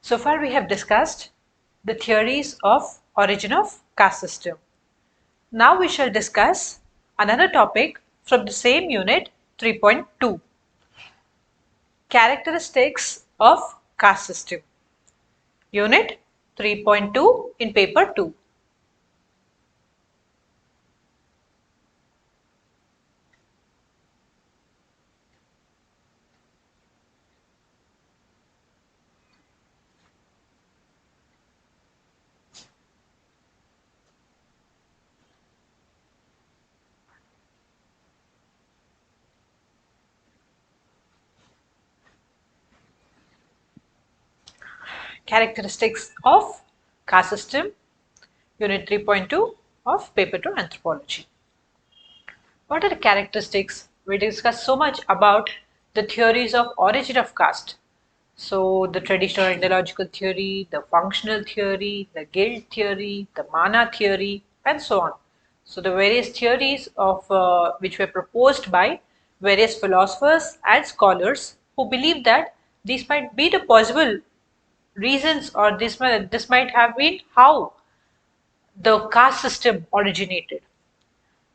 So far we have discussed the theories of origin of caste system. Now we shall discuss another topic from the same unit 3.2, characteristics of caste system. Unit 3.2 in paper 2. Characteristics of caste system, unit 3.2 of paper 2 anthropology. What are the characteristics? We discussed so much about the theories of origin of caste. So the traditional ideological theory, the functional theory, the guild theory, the mana theory, and so on. So the various theories of which were proposed by various philosophers and scholars who believe that these might be the possible reasons, or this might have been how the caste system originated.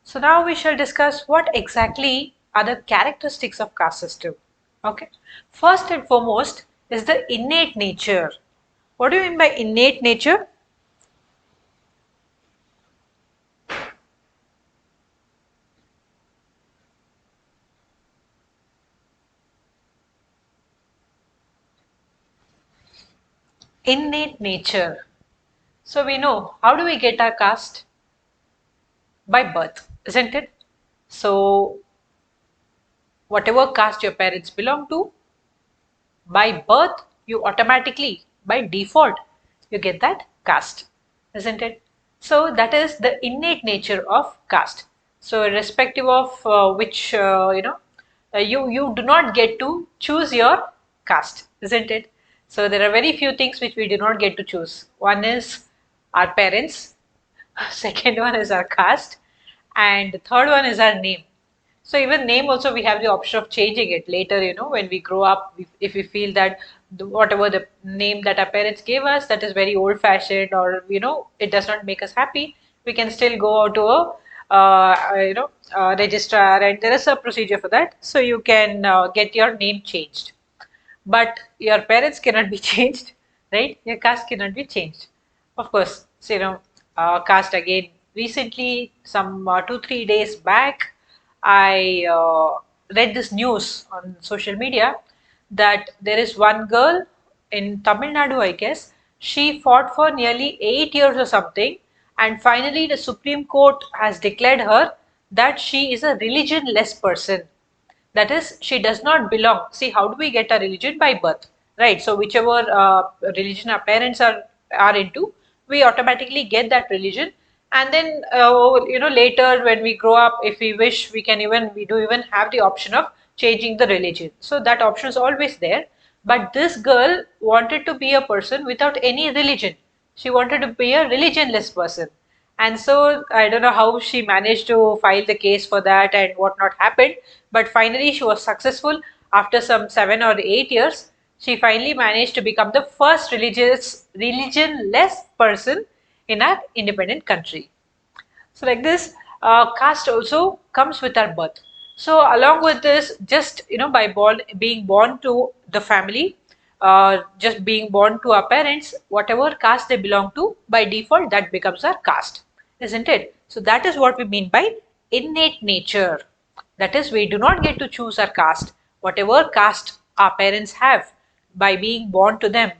So now we shall discuss what exactly are the characteristics of caste system. Okay. First and foremost is the innate nature. What do you mean by innate nature? Innate nature. So we know how do we get our caste? By birth, isn't it? So whatever caste your parents belong to, by birth you automatically, by default, you get that caste, isn't it? So that is the innate nature of caste. So irrespective of which you do not get to choose your caste, isn't it? So there are very few things which we do not get to choose. One is our parents, second one is our caste, and the third one is our name. So even name also we have the option of changing it later, when we grow up, if we feel that whatever the name that our parents gave us, that is very old fashioned, or, it does not make us happy, we can still go to a registrar, and there is a procedure for that. So you can get your name changed. But your parents cannot be changed, right? Your caste cannot be changed. Of course, so, caste again. Recently, some 2 3 days back, I read this news on social media that there is one girl in Tamil Nadu, I guess. She fought for nearly 8 years or something, and finally, the Supreme Court has declared her that she is a religion-less person. That is, she does not belong. See, how do we get a religion? By birth, right? So whichever religion our parents are into, we automatically get that religion. And then later when we grow up, if we wish, we do even have the option of changing the religion. So that option is always there. But this girl wanted to be a person without any religion. She wanted to be a religionless person. And so I don't know how she managed to file the case for that and what not happened, but finally she was successful. After some 7 or 8 years, she finally managed to become the first religionless person in our independent country. So like this, caste also comes with our birth. So along with this, just by being born to the family, just being born to our parents, whatever caste they belong to, by default that becomes our caste, isn't it? So that is what we mean by innate nature. That is, we do not get to choose our caste. Whatever caste our parents have, by being born to them,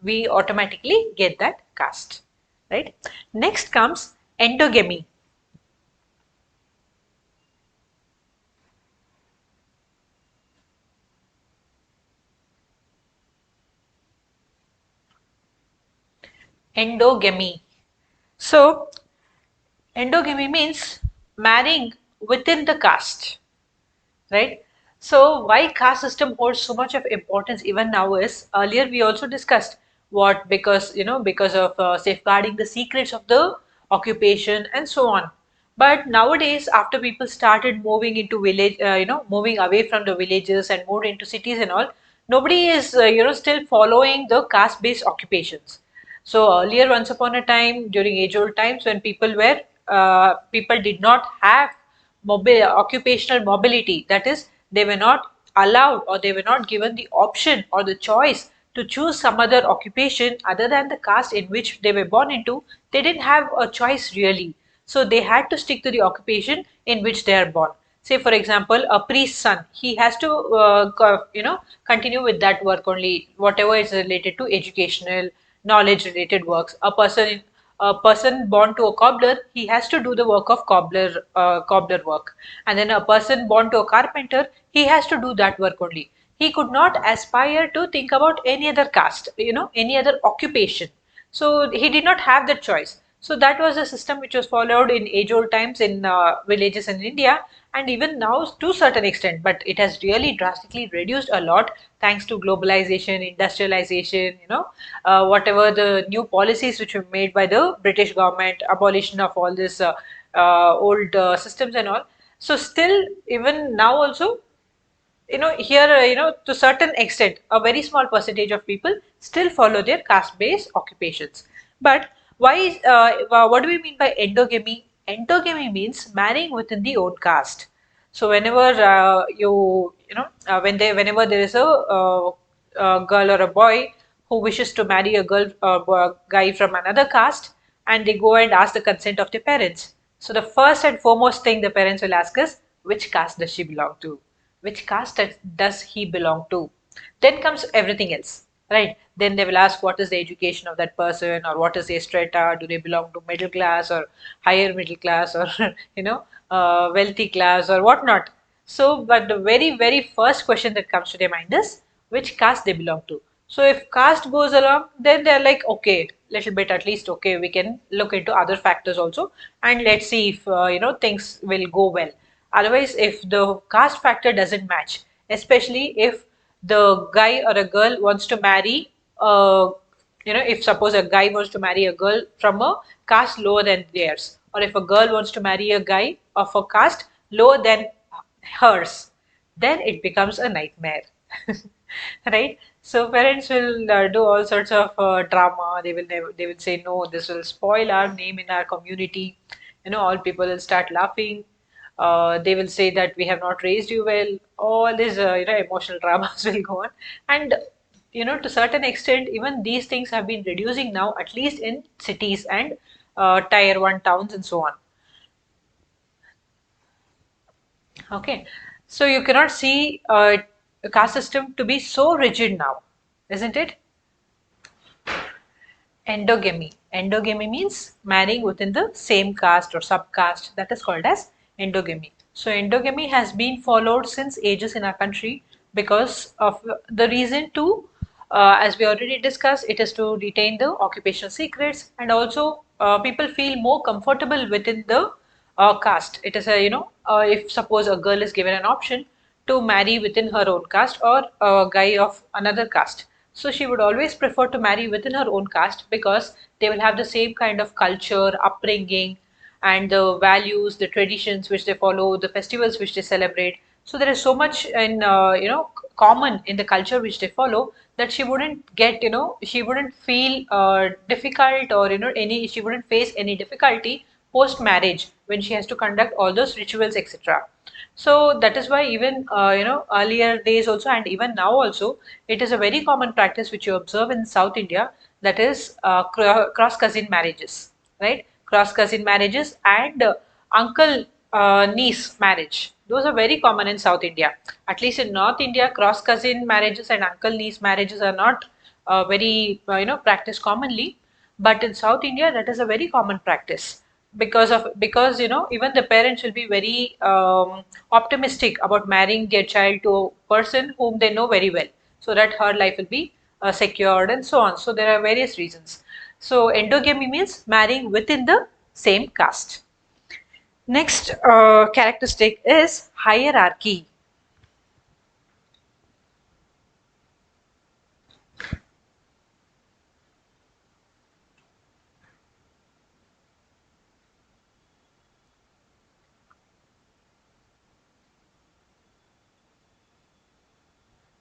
we automatically get that caste, right? Next comes endogamy. Endogamy. So, endogamy means marrying within the caste, right? So, why caste system holds so much of importance even now is, earlier we also discussed what, because of safeguarding the secrets of the occupation and so on. But nowadays, after people started moving into moving away from the villages and moved into cities and all, nobody is still following the caste based occupations. So earlier, once upon a time, during age old times, when people did not have occupational mobility, that is, they were not allowed or they were not given the option or the choice to choose some other occupation other than the caste in which they were born into. They didn't have a choice really, so they had to stick to the occupation in which they are born. Say for example, a priest's son, he has to continue with that work only, whatever is related to educational knowledge related works. A person born to a cobbler, he has to do the work of cobbler work. And then a person born to a carpenter, he has to do that work only. He could not aspire to think about any other caste, any other occupation. So he did not have that choice. So that was a system which was followed in age-old times in villages in India, and even now to a certain extent. But it has really drastically reduced a lot thanks to globalization, industrialization. Whatever the new policies which were made by the British government, abolition of all this old systems and all. So still, even now also, here to certain extent a very small percentage of people still follow their caste based occupations. But what do we mean by endogamy means marrying within the own caste. So whenever whenever there is a girl or a boy who wishes to marry a girl or guy from another caste, and they go and ask the consent of their parents. So the first and foremost thing the parents will ask is, which caste does she belong to? Which caste does he belong to? Then comes everything else, right? Then they will ask what is the education of that person, or what is their strata, do they belong to middle class or higher middle class, or wealthy class or whatnot. So but the very very first question that comes to their mind is which caste they belong to. So if caste goes along, then they're like, okay, little bit at least, okay, we can look into other factors also, and let's see if things will go well. Otherwise, if the caste factor doesn't match, especially if the guy or a girl wants to marry, if suppose a guy wants to marry a girl from a caste lower than theirs, or if a girl wants to marry a guy of a caste lower than hers, then it becomes a nightmare. Right? So parents will do all sorts of drama. They will say no, this will spoil our name in our community. All people will start laughing. They will say that we have not raised you well. All these emotional dramas will go on. And to certain extent, even these things have been reducing now, at least in cities and tier one towns and so on. Okay, so you cannot see a caste system to be so rigid now, isn't it? Endogamy. Endogamy means marrying within the same caste or subcaste. That is called as endogamy. So endogamy has been followed since ages in our country because of the reason to, as we already discussed, it is to retain the occupational secrets, and also people feel more comfortable within the caste. It is if suppose a girl is given an option to marry within her own caste or a guy of another caste. So she would always prefer to marry within her own caste because they will have the same kind of culture, upbringing, and the values, the traditions which they follow, the festivals which they celebrate. So there is so much in common in the culture which they follow that she wouldn't get she wouldn't feel difficult, or any she wouldn't face any difficulty post marriage when she has to conduct all those rituals, etc. So that is why even earlier days also, and even now also, it is a very common practice which you observe in South India, that is cross cousin marriages, right? Cross cousin marriages and uncle niece marriage. Those are very common in South India. At least in North India, cross cousin marriages and uncle niece marriages are not very practiced commonly, but in South India that is a very common practice because even the parents will be very optimistic about marrying their child to a person whom they know very well, so that her life will be secured and so on. So there are various reasons. So endogamy means marrying within the same caste. Next characteristic is hierarchy.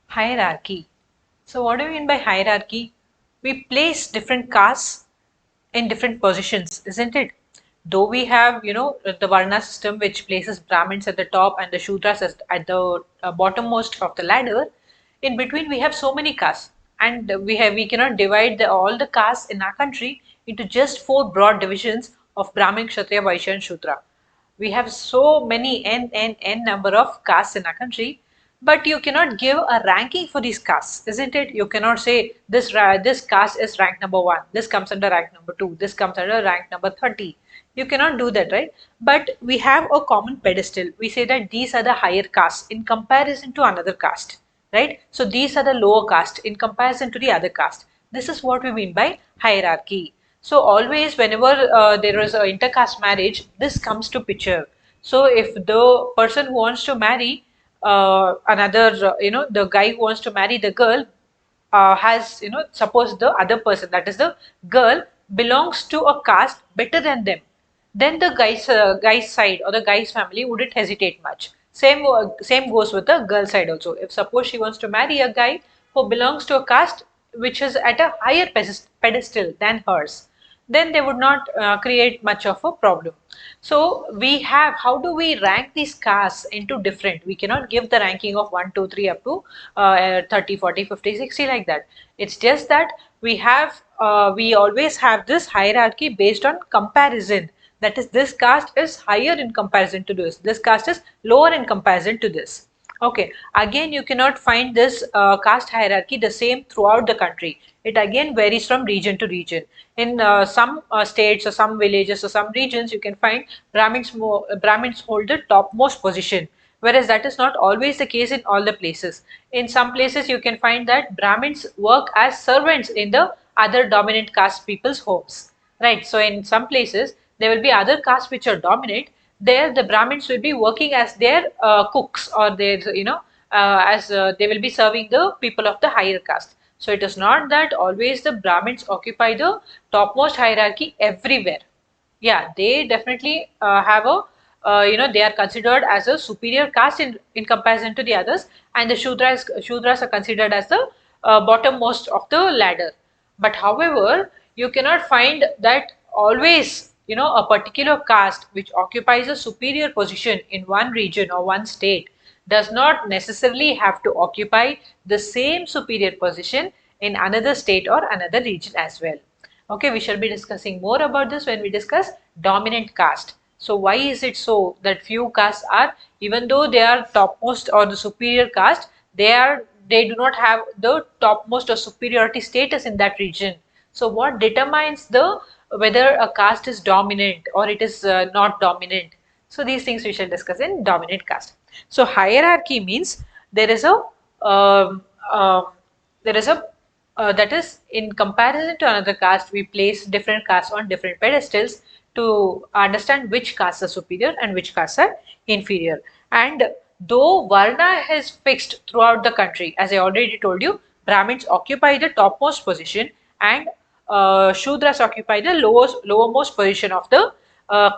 Hierarchy. So what do we mean by hierarchy? We place different castes in different positions, isn't it? Though we have, the Varna system which places Brahmins at the top and the Shudras at the bottommost of the ladder, in between we have so many castes, and we cannot divide all the castes in our country into just four broad divisions of Brahmin, Kshatriya, Vaishya, and Shudra. We have so many n number of castes in our country, but you cannot give a ranking for these castes, isn't it? You cannot say this caste is rank number 1, this comes under rank number 2, this comes under rank number 30. You cannot do that, right? But we have a common pedestal. We say that these are the higher castes in comparison to another caste, right? So these are the lower caste in comparison to the other caste. This is what we mean by hierarchy. So always whenever there is an intercaste marriage, this comes to picture. So if the person who wants to marry the guy who wants to marry the girl has, suppose the other person, that is the girl, belongs to a caste better than them, then the guy's side or the guy's family wouldn't hesitate much. Same goes with the girl side also. If suppose she wants to marry a guy who belongs to a caste which is at a higher pedestal than hers, then they would not create much of a problem. So we have, how do we rank these castes into different? We cannot give the ranking of 1, 2, 3 up to 30, 40, 50, 60 like that. It's just that we always have this hierarchy based on comparison. That is, this caste is higher in comparison to this caste is lower in comparison to this. Okay, again, you cannot find this caste hierarchy the same throughout the country. It again varies from region to region. In some states or some villages or some regions, you can find Brahmins hold the topmost position, whereas that is not always the case in all the places. In some places, you can find that Brahmins work as servants in the other dominant caste people's homes, right? So in some places, there will be other castes which are dominant. There, the Brahmins will be working as their cooks, or their, as they will be serving the people of the higher caste. So it is not that always the Brahmins occupy the topmost hierarchy everywhere. Yeah, they definitely have a, they are considered as a superior caste in comparison to the others, and the Shudras are considered as the bottommost of the ladder. But however, you cannot find that always, a particular caste which occupies a superior position in one region or one state does not necessarily have to occupy the same superior position in another state or another region as well. Okay, we shall be discussing more about this when we discuss dominant caste. So why is it so that few castes are, even though they are topmost or the superior caste, they do not have the topmost or superiority status in that region. So what determines the whether a caste is dominant or it is not dominant? So these things we shall discuss in dominant caste. So hierarchy means there is a um, um, there is a that is, in comparison to another caste, we place different castes on different pedestals to understand which castes are superior and which castes are inferior. And though Varna is fixed throughout the country, as I already told you, Brahmins occupy the topmost position, and Shudras occupy the lowermost position of the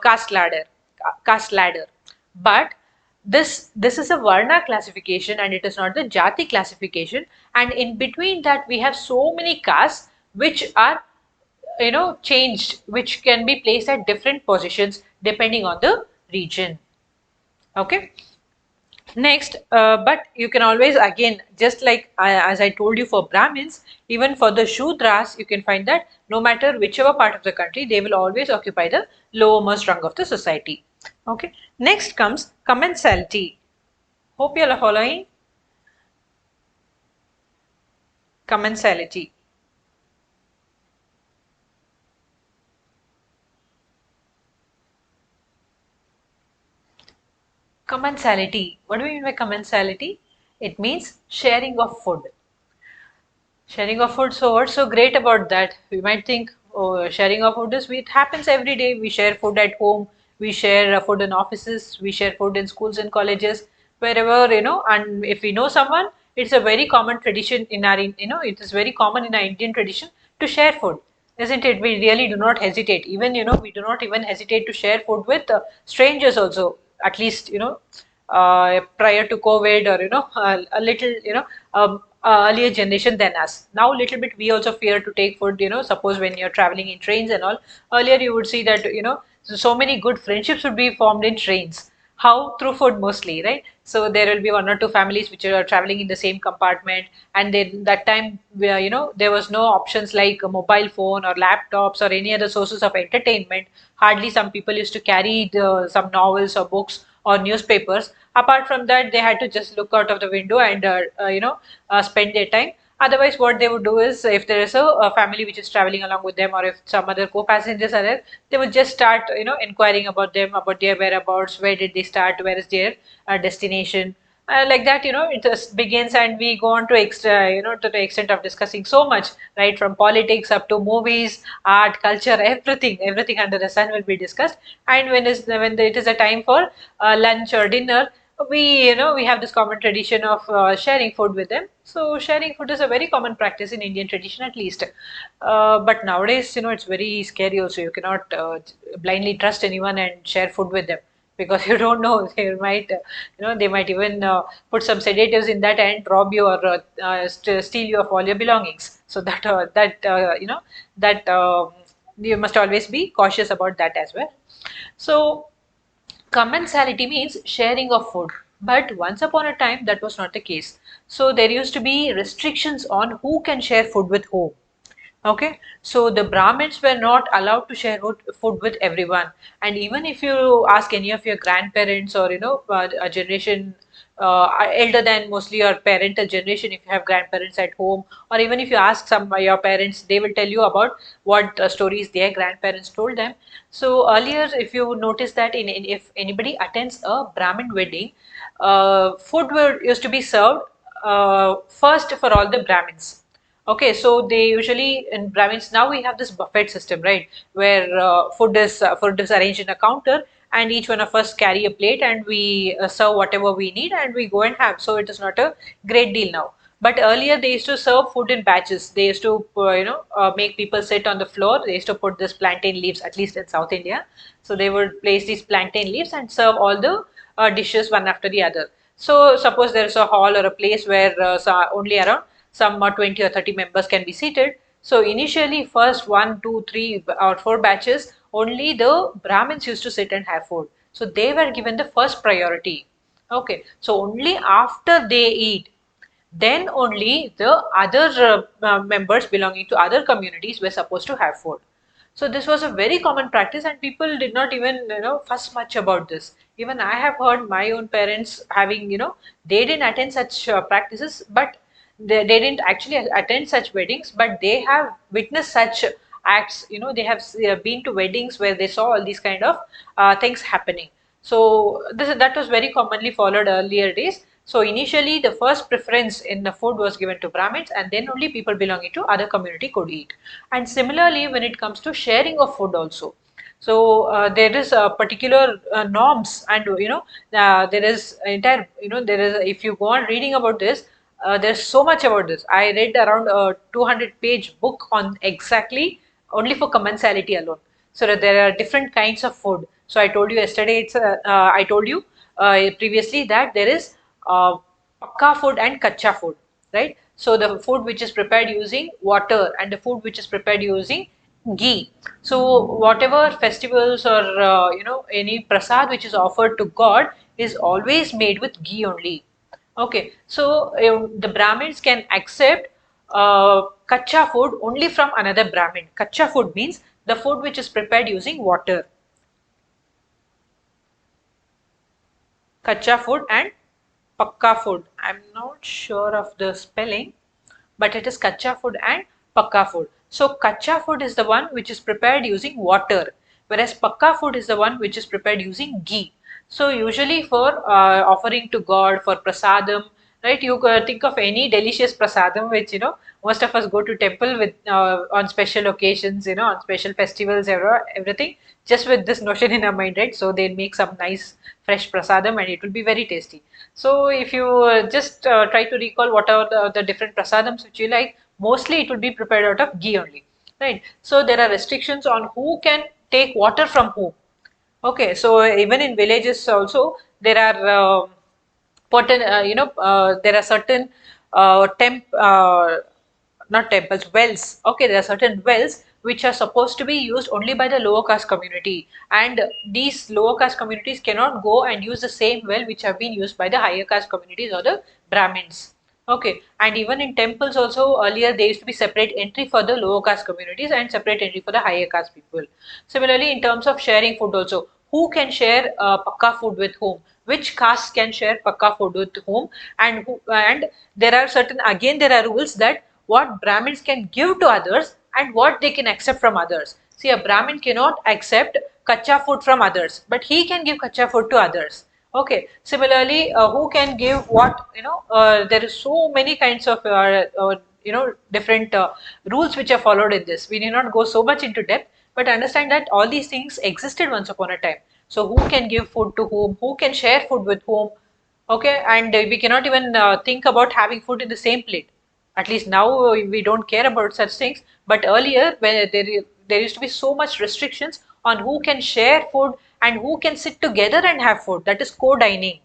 caste ladder. But this is a Varna classification, and it is not the Jati classification. And in between that, we have so many castes which are, changed, which can be placed at different positions depending on the region. Okay. Next, but you can always, again, just like as I told you for Brahmins, even for the Shudras, you can find that no matter whichever part of the country, they will always occupy the lowermost rung of the society. Okay. Next comes commensality. Hope you are following. Commensality. Commensality. What do we mean by commensality? It means sharing of food. Sharing of food. So what's so great about that? We might think, oh, sharing of food it happens every day. We share food at home. We share food in offices. We share food in schools and colleges, wherever, And if we know someone, it's a very common tradition in our, it is very common in our Indian tradition to share food, isn't it? We really do not hesitate. Even, we do not even hesitate to share food with strangers also. At least, prior to COVID, or a little, earlier generation than us. Now, little bit we also fear to take food. Suppose when you're traveling in trains and all. Earlier, you would see that so many good friendships would be formed in trains. How? Through food mostly, right? So there will be one or two families which are traveling in the same compartment, and then that time, where there was no options like a mobile phone or laptops or any other sources of entertainment. Hardly some people used to carry some novels or books or newspapers. Apart from that, they had to just look out of the window and spend their time. Otherwise, what they would do is, if there is a family which is traveling along with them, or if some other co-passengers are there, they would just start, inquiring about them, about their whereabouts, where did they start, where is their destination. Like that, it just begins, and we go on to extra, to the extent of discussing so much, right? From politics up to movies, art, culture, everything under the sun will be discussed. And it is a time for lunch or dinner, we have this common tradition of sharing food with them. So sharing food is a very common practice in Indian tradition, at least. But nowadays, it's very scary also. You cannot blindly trust anyone and share food with them, because you don't know, they might even put some sedatives in that and rob you, or steal you of all your belongings. So that you must always be cautious about that as well. So commensality means sharing of food. But once upon a time, that was not the case. So there used to be restrictions on who can share food with whom. Okay, so the Brahmins were not allowed to share food with everyone. And even if you ask any of your grandparents, or a generation elder than mostly your parental generation, if you have grandparents at home, or even if you ask some your parents, they will tell you about what stories their grandparents told them. So earlier, if you notice that, if anybody attends a Brahmin wedding, food were used to be served first for all the Brahmins. Okay, so they usually, in Brahmins, now we have this buffet system, right? Where food is arranged in a counter, and each one of us carry a plate, and we serve whatever we need, and we go and have. So it is not a great deal now. But earlier they used to serve food in batches. They used to make people sit on the floor. They used to put this plantain leaves, at least in South India. So they would place these plantain leaves and serve all the dishes one after the other. So suppose there is a hall or a place where only around some 20 or 30 members can be seated. So initially, first one, two, three, or four batches, only the Brahmins used to sit and have food. So they were given the first priority. Okay, so only after they eat, then only the other members belonging to other communities were supposed to have food. So this was a very common practice, and people did not even fuss much about this. Even I have heard my own parents having, they didn't attend such practices, but they didn't actually attend such weddings, but they have witnessed such acts. They have been to weddings where they saw all these kind of things happening. So that was very commonly followed earlier days. So initially, the first preference in the food was given to Brahmins, and then only people belonging to other community could eat. And similarly, when it comes to sharing of food also, so there is a particular norms, and there is entire, there is, if you go on reading about this, there's so much about this. I read around a 200-page book on exactly only for commensality alone. So that there are different kinds of food. So I told you yesterday, I told you previously that there is pakka food and kacha food, right? So the food which is prepared using water, and the food which is prepared using ghee. So whatever festivals, or any prasad which is offered to God is always made with ghee only. Okay, so the Brahmins can accept kacha food only from another Brahmin. Kacha food means the food which is prepared using water. Kacha food and pakka food. I'm not sure of the spelling, but it is kacha food and pakka food. So kacha food is the one which is prepared using water, whereas pakka food is the one which is prepared using ghee. So usually for offering to God, for prasadam, right? You think of any delicious prasadam which most of us go to temple with on special occasions, on special festivals, everything, just with this notion in our mind, right? So they'll make some nice fresh prasadam, and it will be very tasty. So if you just try to recall what are the different prasadams which you like, mostly it will be prepared out of ghee only, right? So there are restrictions on who can take water from whom. Okay, so even in villages also there are there are certain not temples, wells. Okay, there are certain wells which are supposed to be used only by the lower caste community, and these lower caste communities cannot go and use the same well which have been used by the higher caste communities or the Brahmins. Okay, and even in temples also earlier there used to be separate entry for the lower caste communities and separate entry for the higher caste people. Similarly, in terms of sharing food also, who can share pakka food with whom? Which caste can share pakka food with whom? And there are certain, again there are rules that what Brahmins can give to others and what they can accept from others. See, a Brahmin cannot accept kacha food from others, but he can give kacha food to others. Okay. Similarly, who can give what? There is so many kinds of different rules which are followed in this. We need not go so much into depth, but understand that all these things existed once upon a time. So, who can give food to whom? Who can share food with whom? Okay, and we cannot even think about having food in the same plate. At least now we don't care about such things. But earlier, when there used to be so much restrictions on who can share food and who can sit together and have food. That is co-dining.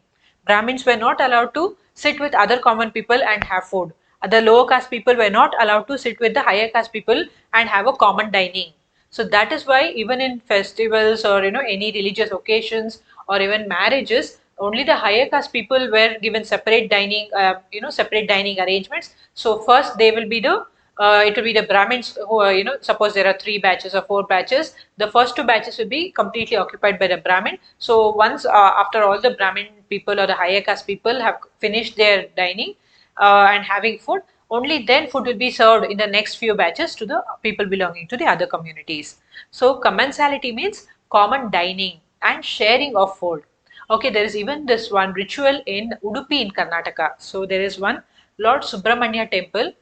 Brahmins were not allowed to sit with other common people and have food. The lower caste people were not allowed to sit with the higher caste people and have a common dining. So that is why even in festivals or any religious occasions or even marriages, only the higher caste people were given separate dining, separate dining arrangements. So first they will be the it will be the Brahmins who are, suppose there are three batches or four batches. The first two batches will be completely occupied by the Brahmin. So once after all the Brahmin people or the higher caste people have finished their dining and having food, only then food will be served in the next few batches to the people belonging to the other communities. So commensality means common dining and sharing of food. Okay, there is even this one ritual in Udupi in Karnataka. So there is one Lord Subramanya temple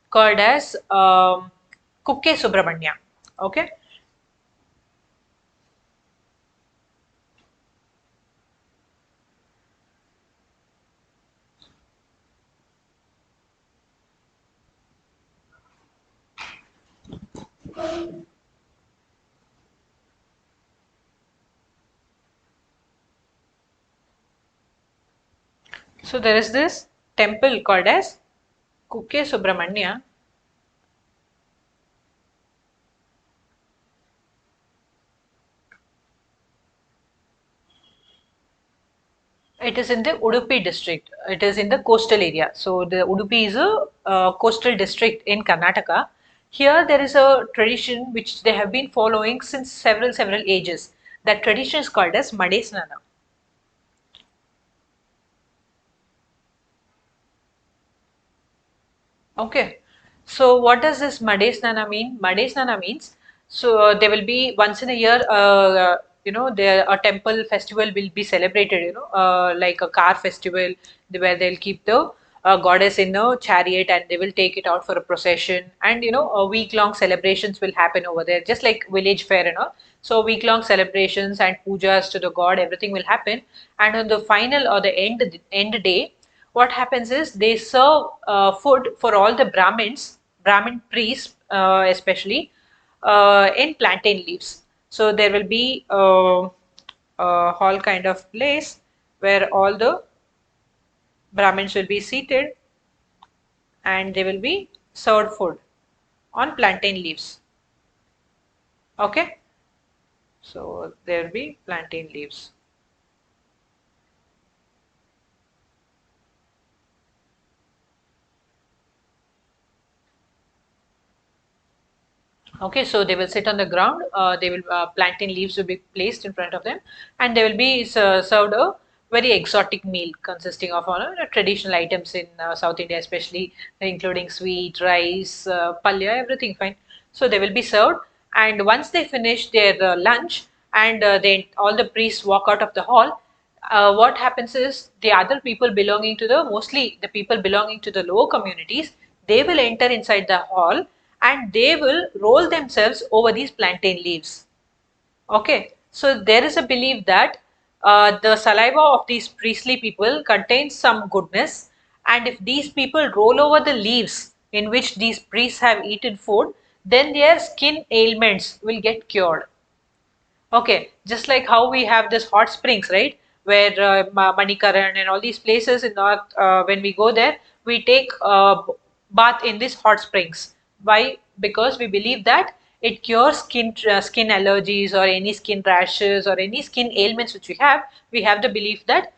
called as Kukke Subramanya. Okay. So there is this temple called as Kukke Subramanya. It is in the Udupi district. It is in the coastal area. So the Udupi is a coastal district in Karnataka. Here there is a tradition which they have been following since several ages. That tradition is called as Made Snana. Okay. So what does this Madesnana mean? Madesnana means so there will be once in a year, there a temple festival will be celebrated. Like a car festival where they'll keep the goddess in a chariot and they will take it out for a procession, and a week long celebrations will happen over there, just like village fair and all. So week long celebrations and pujas to the god, everything will happen, and on the final or the end day, what happens is they serve food for all the Brahmin priests especially, in plantain leaves. So there will be a hall kind of place where all the Brahmins will be seated and they will be served food on plantain leaves. Okay, so there will be plantain leaves. Okay, so they will sit on the ground. They will plantain leaves will be placed in front of them, and they will be served a very exotic meal consisting of traditional items in South India, especially including sweet, rice, palya, everything fine. So they will be served, and once they finish their lunch, and they all the priests walk out of the hall, what happens is the other people belonging to the mostly the people belonging to the lower communities, they will enter inside the hall and they will roll themselves over these plantain leaves. Okay, so there is a belief that the saliva of these priestly people contains some goodness, and if these people roll over the leaves in which these priests have eaten food, then their skin ailments will get cured. Okay, just like how we have this hot springs, right? where Manikaran and all these places in North, when we go there, we take bath in these hot springs. Why? Because we believe that it cures skin allergies or any skin rashes or any skin ailments which we have. We have the belief that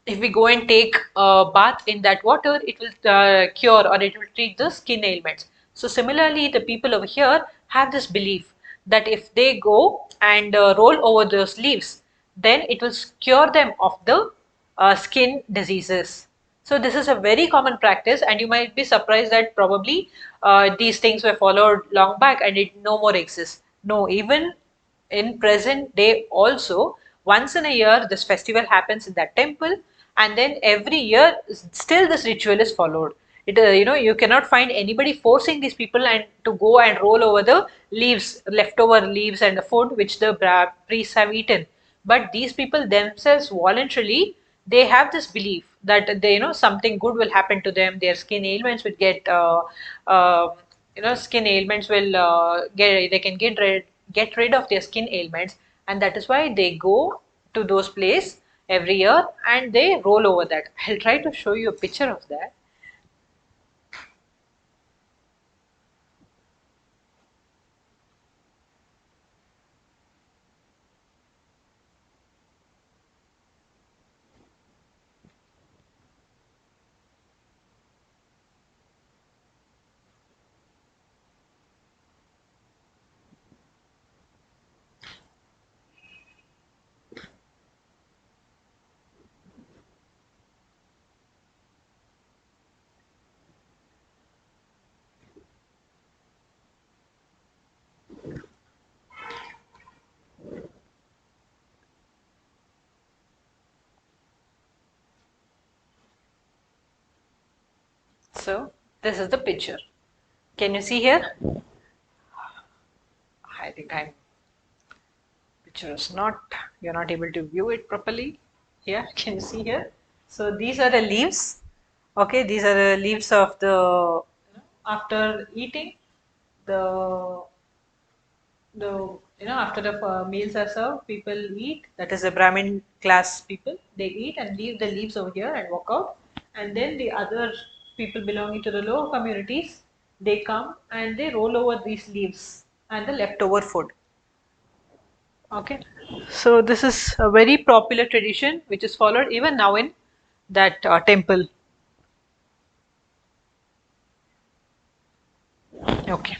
if we go and take a bath in that water, it will cure or it will treat the skin ailments. So similarly, the people over here have this belief that if they go and roll over those leaves, then it will cure them of the skin diseases. So this is a very common practice, and you might be surprised that probably these things were followed long back and it no more exists. No, even in present day also, once in a year this festival happens in that temple, and then every year still this ritual is followed. You cannot find anybody forcing these people and to go and roll over the leaves, leftover leaves and the food which the priests have eaten. But these people themselves voluntarily, they have this belief that they, something good will happen to them, their skin ailments will get uh, skin ailments will get they can get rid of their skin ailments, and that is why they go to those places every year and they roll over that. I'll try to show you a picture of that. So this is the picture. Can you see here? I think I'm picture is not, you're not able to view it properly. Yeah, can you see here? So these are the leaves. Okay, these are the leaves of the, after eating the the after the meals are served, people eat. That is the Brahmin class people. They eat and leave the leaves over here and walk out. And then the other people belonging to the lower communities, they come and they roll over these leaves and the leftover food. Okay, so this is a very popular tradition which is followed even now in that temple. Okay,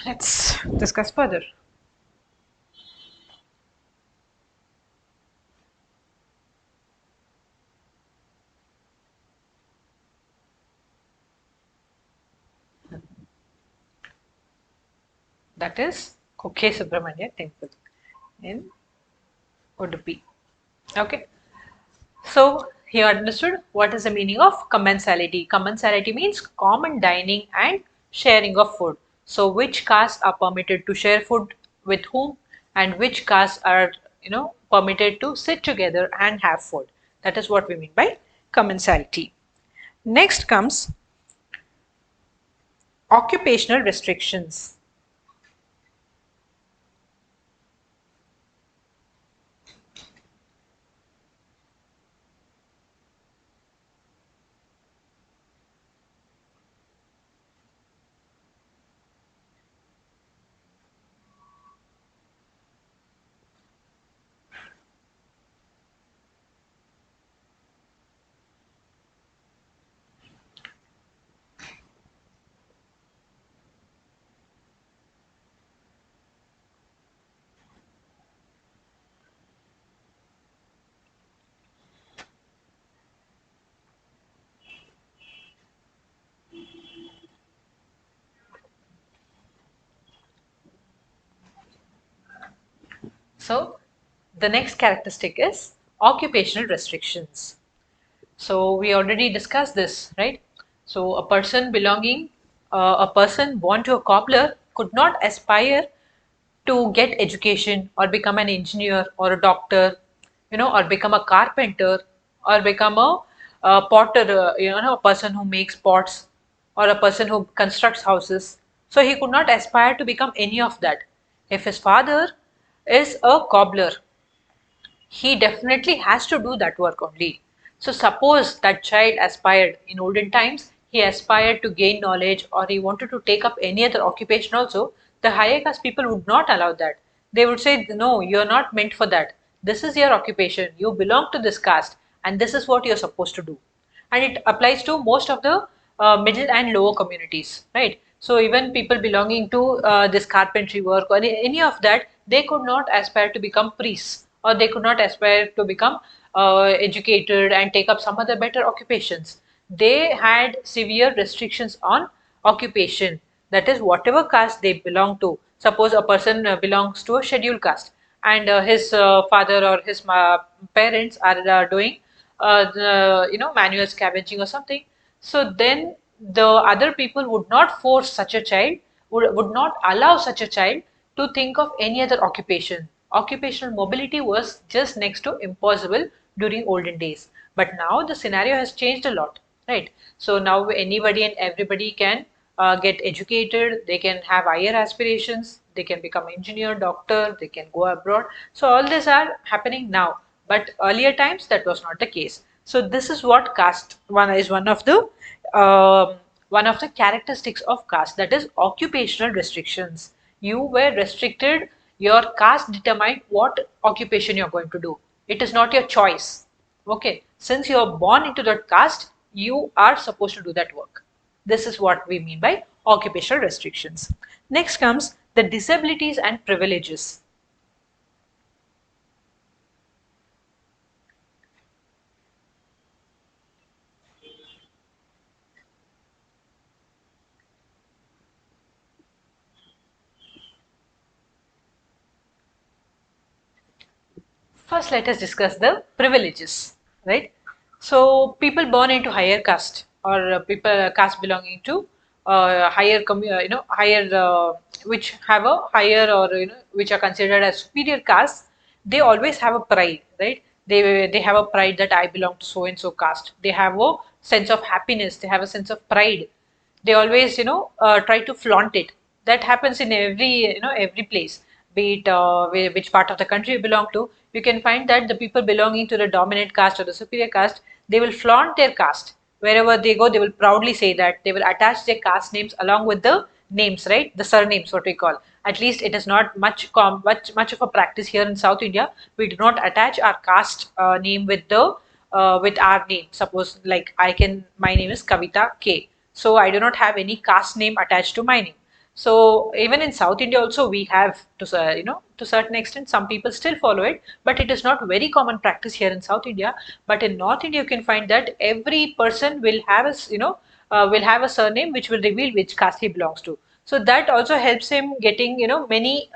let's discuss further. That is Koke Subramanya temple in Udupi. Okay, so he understood what is the meaning of commensality. Commensality means common dining and sharing of food. So which castes are permitted to share food with whom, and which castes are permitted to sit together and have food. That is what we mean by commensality. Next comes occupational restrictions. So the next characteristic is occupational restrictions. So we already discussed this, right? So a person born to a cobbler could not aspire to get education or become an engineer or a doctor, or become a carpenter or become a potter, a person who makes pots or a person who constructs houses. So he could not aspire to become any of that. If his father is a cobbler, he definitely has to do that work only. So suppose that child aspired in olden times, he aspired to gain knowledge or he wanted to take up any other occupation also, the higher caste people would not allow that. They would say, no, you're not meant for that. This is your occupation. You belong to this caste and this is what you're supposed to do. And it applies to most of the middle and lower communities, right? So even people belonging to this carpentry work or any of that, they could not aspire to become priests or they could not aspire to become educated and take up some other better occupations. They had severe restrictions on occupation. That is, whatever caste they belong to. Suppose a person belongs to a scheduled caste and his father or his parents are doing manual scavenging or something. So then the other people would not force such a child, would not allow such a child to think of any other occupation. Occupational mobility was just next to impossible during olden days. But now the scenario has changed a lot, right? So now anybody and everybody can get educated, they can have higher aspirations, they can become engineer, doctor, they can go abroad. So all these are happening now. But earlier times that was not the case. So this is what caste one is um, one of the characteristics of caste, that is occupational restrictions. You were restricted. Your caste determined what occupation you're going to do. It is not your choice. Okay, since you are born into that caste, you are supposed to do that work. This is what we mean by occupational restrictions. Next comes the disabilities and privileges. First, let us discuss the privileges, right? So, people born into higher caste or people caste belonging to higher, which have a higher or which are considered as superior caste, they always have a pride, right? They have a pride that I belong to so and so caste. They have a sense of happiness. They have a sense of pride. They always try to flaunt it. That happens in every place, be it which part of the country you belong to. You can find that the people belonging to the dominant caste or the superior caste, they will flaunt their caste. Wherever they go, they will proudly say that. They will attach their caste names along with the names, right? The surnames, what we call. At least it is not much of a practice here in South India. We do not attach our caste name with our name. Suppose like my name is Kavita K. So I do not have any caste name attached to my name. So even in South India also we have to certain extent some people still follow it, but it is not very common practice here in South India. But in North India you can find that every person will have will have a surname which will reveal which caste he belongs to. So that also helps him getting many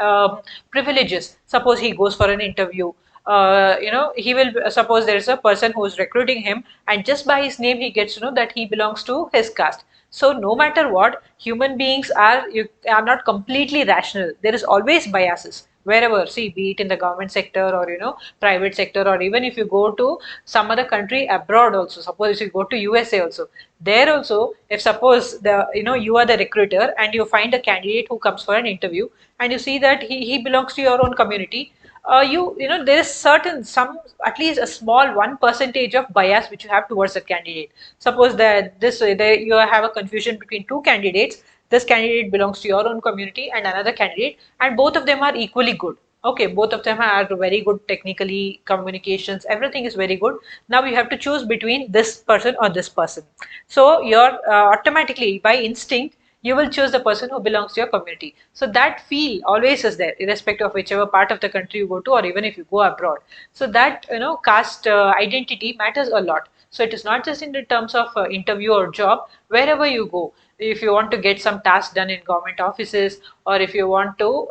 privileges. Suppose he goes for an interview, he will suppose there is a person who is recruiting him, and just by his name he gets to know that he belongs to his caste. So no matter what, human beings are not completely rational. There is always biases wherever, see, be it in the government sector or private sector, or even if you go to some other country abroad also. Suppose if you go to USA also, there also, if suppose you are the recruiter and you find a candidate who comes for an interview and you see that he belongs to your own community, there is certain some at least a small 1% of bias which you have towards the candidate. Suppose that you have a confusion between two candidates. This candidate belongs to your own community and another candidate, and both of them are equally good. Okay, both of them are very good technically, communications, everything is very good. Now you have to choose between this person or this person. So you're automatically by instinct you will choose the person who belongs to your community. So that feel always is there, irrespective of whichever part of the country you go to, or even if you go abroad. So that caste identity matters a lot. So it is not just in the terms of interview or job. Wherever you go, if you want to get some task done in government offices, or if you want to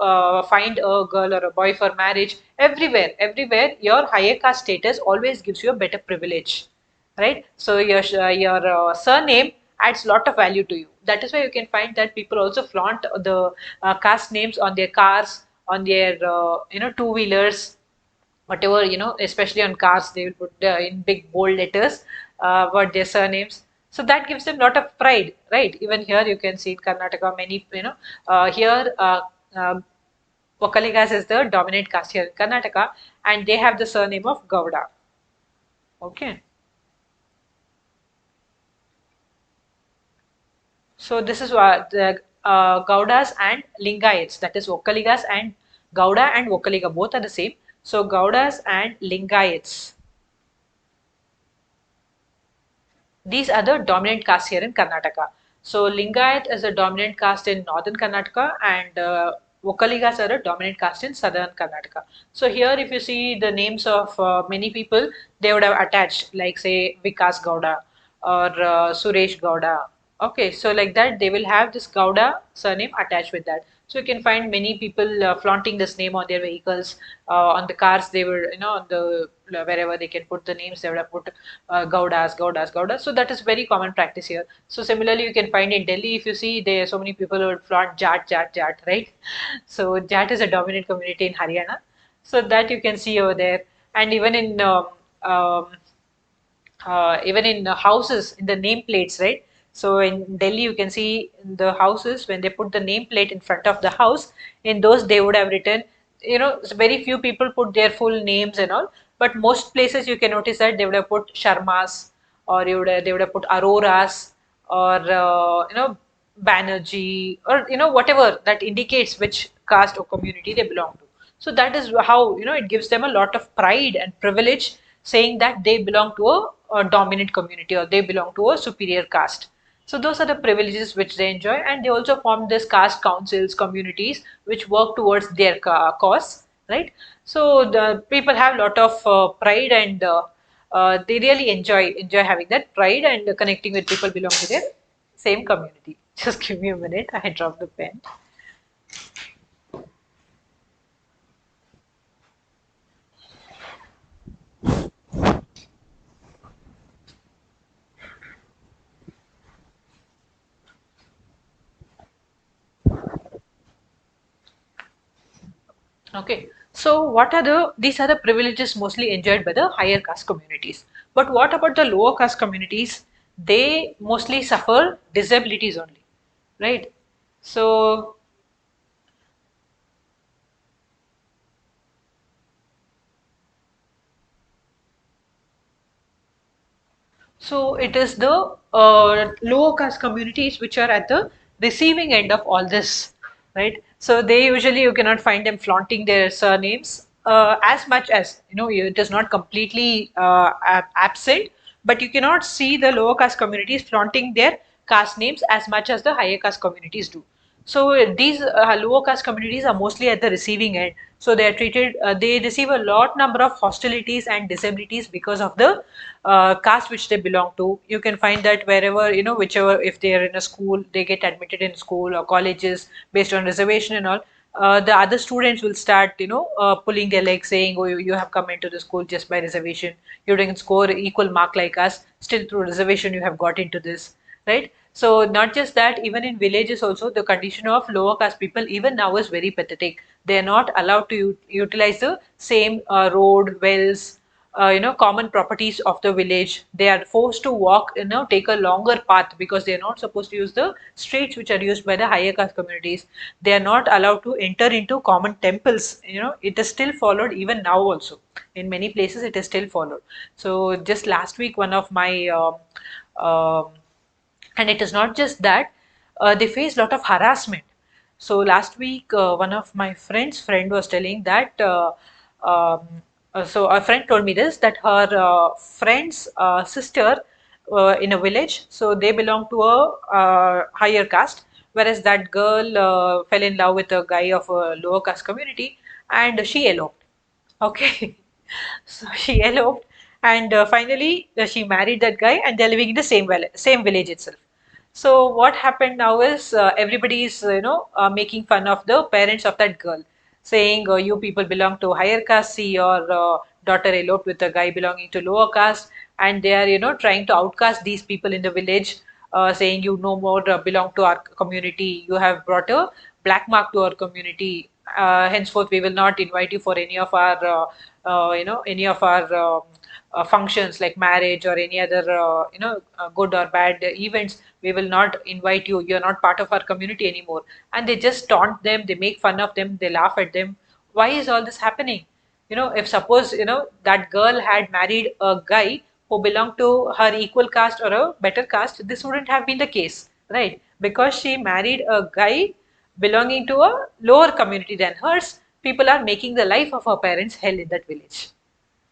find a girl or a boy for marriage, everywhere, your higher caste status always gives you a better privilege, right? So your surname adds lot of value to you. That is why you can find that people also flaunt the caste names on their cars, on their two wheelers, whatever, especially on cars they will put in big bold letters what their surnames. So that gives them a lot of pride, right? Even here you can see in Karnataka many here Vokkaligas is the dominant caste here in Karnataka, and they have the surname of Gowda. Okay. So this is what the Gaudas and Lingayats, that is Vokkaligas and Gauda and Vokkaliga, both are the same. So Gaudas and Lingayats, these are the dominant caste here in Karnataka. So Lingayat is a dominant caste in northern Karnataka, and Vokkaligas are a dominant caste in southern Karnataka. So here if you see the names of many people, they would have attached like say Vikas Gowda or Suresh Gowda. Okay, so like that they will have this Gowda surname attached with that. So you can find many people flaunting this name on their vehicles, on the cars. They were, on the wherever they can put the names, they would have put Gaudas, Gaudas, Gaudas. So that is very common practice here. So similarly, you can find in Delhi, if you see there, so many people would flaunt Jat, Jat, Jat, right? So Jat is a dominant community in Haryana. So that you can see over there, and um, even in houses, in the nameplates, right? So in Delhi, you can see in the houses when they put the nameplate in front of the house, in those they would have written, very few people put their full names and all, but most places you can notice that they would have put Sharmas, or they would have put Aroras, or Banerjee, or whatever that indicates which caste or community they belong to. So that is how it gives them a lot of pride and privilege, saying that they belong to a dominant community, or they belong to a superior caste. So those are the privileges which they enjoy, and they also form this caste councils, communities which work towards their cause, right? So the people have a lot of pride, and they really enjoy having that pride and connecting with people belong to their same community. Just give me a minute. I dropped the pen. Okay, so these are the privileges mostly enjoyed by the higher caste communities. But what about the lower caste communities? They mostly suffer disabilities only, right? So So it is the lower caste communities which are at the receiving end of all this, right? So they usually you cannot find them flaunting their surnames as much as it is not completely absent, but you cannot see the lower caste communities flaunting their caste names as much as the higher caste communities do. So these lower caste communities are mostly at the receiving end. So they are treated, they receive a lot number of hostilities and disabilities because of the caste which they belong to. You can find that wherever, whichever, if they are in a school, they get admitted in school or colleges based on reservation and all. The other students will start, pulling their legs, saying, "Oh, you have come into the school just by reservation. You didn't score equal mark like us. Still, through reservation, you have got into this." Right? So not just that, even in villages also, the condition of lower caste people even now is very pathetic. They are not allowed to utilize the same road, wells, common properties of the village. They are forced to walk, take a longer path because they are not supposed to use the streets which are used by the higher caste communities. They are not allowed to enter into common temples. It is still followed even now also. In many places, it is still followed. So just last week, one of my and it is not just that, they face a lot of harassment. So last week, one of my friend was telling that um, so a friend told me this, that her friend's sister in a village, so they belong to a higher caste, whereas that girl fell in love with a guy of a lower caste community, and she eloped. Okay. So she eloped, and finally she married that guy, and they're living in the same village itself. So what happened now is everybody is making fun of the parents of that girl, saying, "You people belong to higher caste. See your daughter eloped with a guy belonging to lower caste," and they are trying to outcast these people in the village, saying, "You no more belong to our community. You have brought a black mark to our community." henceforth we will not invite you for any of our any of our functions like marriage or any other good or bad events. We will not invite you. You're not part of our community anymore. And they just taunt them, they make fun of them, they laugh at them. Why is all this happening? If suppose that girl had married a guy who belonged to her equal caste or a better caste, this wouldn't have been the case, right? Because she married a guy belonging to a lower community than hers, people are making the life of her parents hell in that village.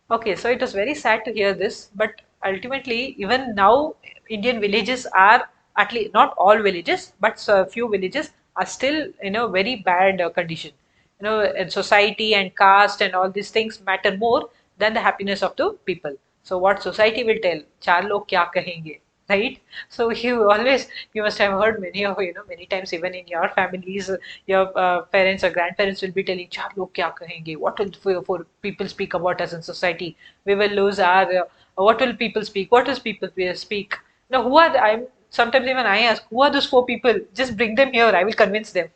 Okay, so it was very sad to hear this, but ultimately, even now, Indian villages are, at least not all villages, but a few villages are still in a very bad condition. And society and caste and all these things matter more than the happiness of the people. So what society will tell, चार लोग क्या कहेंगे, right? So you must have heard many times, even in your families, your parents or grandparents will be telling, चार लोग क्या कहेंगे, what will for people speak about us in society, we will lose our what will people speak, what does people speak. Now who are I'm sometimes even I ask, who are those four people? Just bring them here, I will convince them.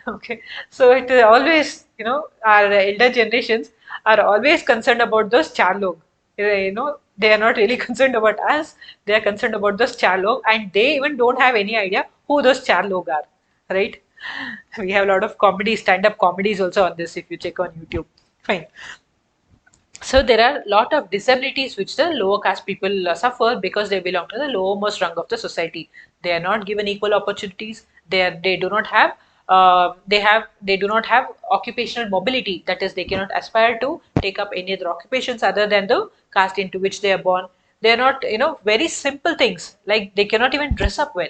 Okay, so it is always, our elder generations are always concerned about those char log. They are not really concerned about us. They are concerned about those char log, and they even don't have any idea who those char log are, right? We have a lot of comedy, stand-up comedies also on this if you check on YouTube. Fine. So there are a lot of disabilities which the lower caste people suffer because they belong to the lowermost rung of the society. They are not given equal opportunities. They do not have they do not have occupational mobility. That is, they cannot aspire to take up any other occupations other than the caste into which they are born. They are not, very simple things like they cannot even dress up well.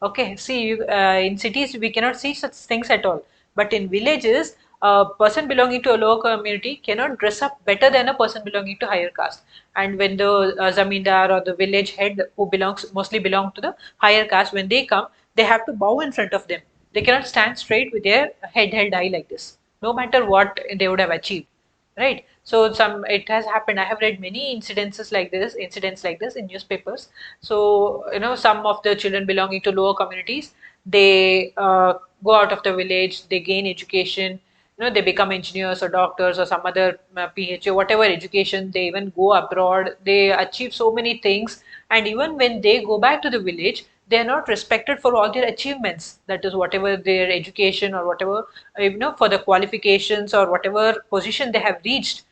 Okay, see, in cities we cannot see such things at all. But in villages, a person belonging to a lower community cannot dress up better than a person belonging to higher caste. And when the zamindar or the village head who mostly belong to the higher caste, when they come, they have to bow in front of them. They cannot stand straight with their head held high like this, no matter what they would have achieved, right? So it has happened. I have read many incidents like this in newspapers. So some of the children belonging to lower communities, they go out of the village, they gain education, they become engineers or doctors or some other PhD, whatever education. They even go abroad, they achieve so many things, and even when they go back to the village, they are not respected for all their achievements. That is, whatever their education or whatever, for the qualifications or whatever position they have reached,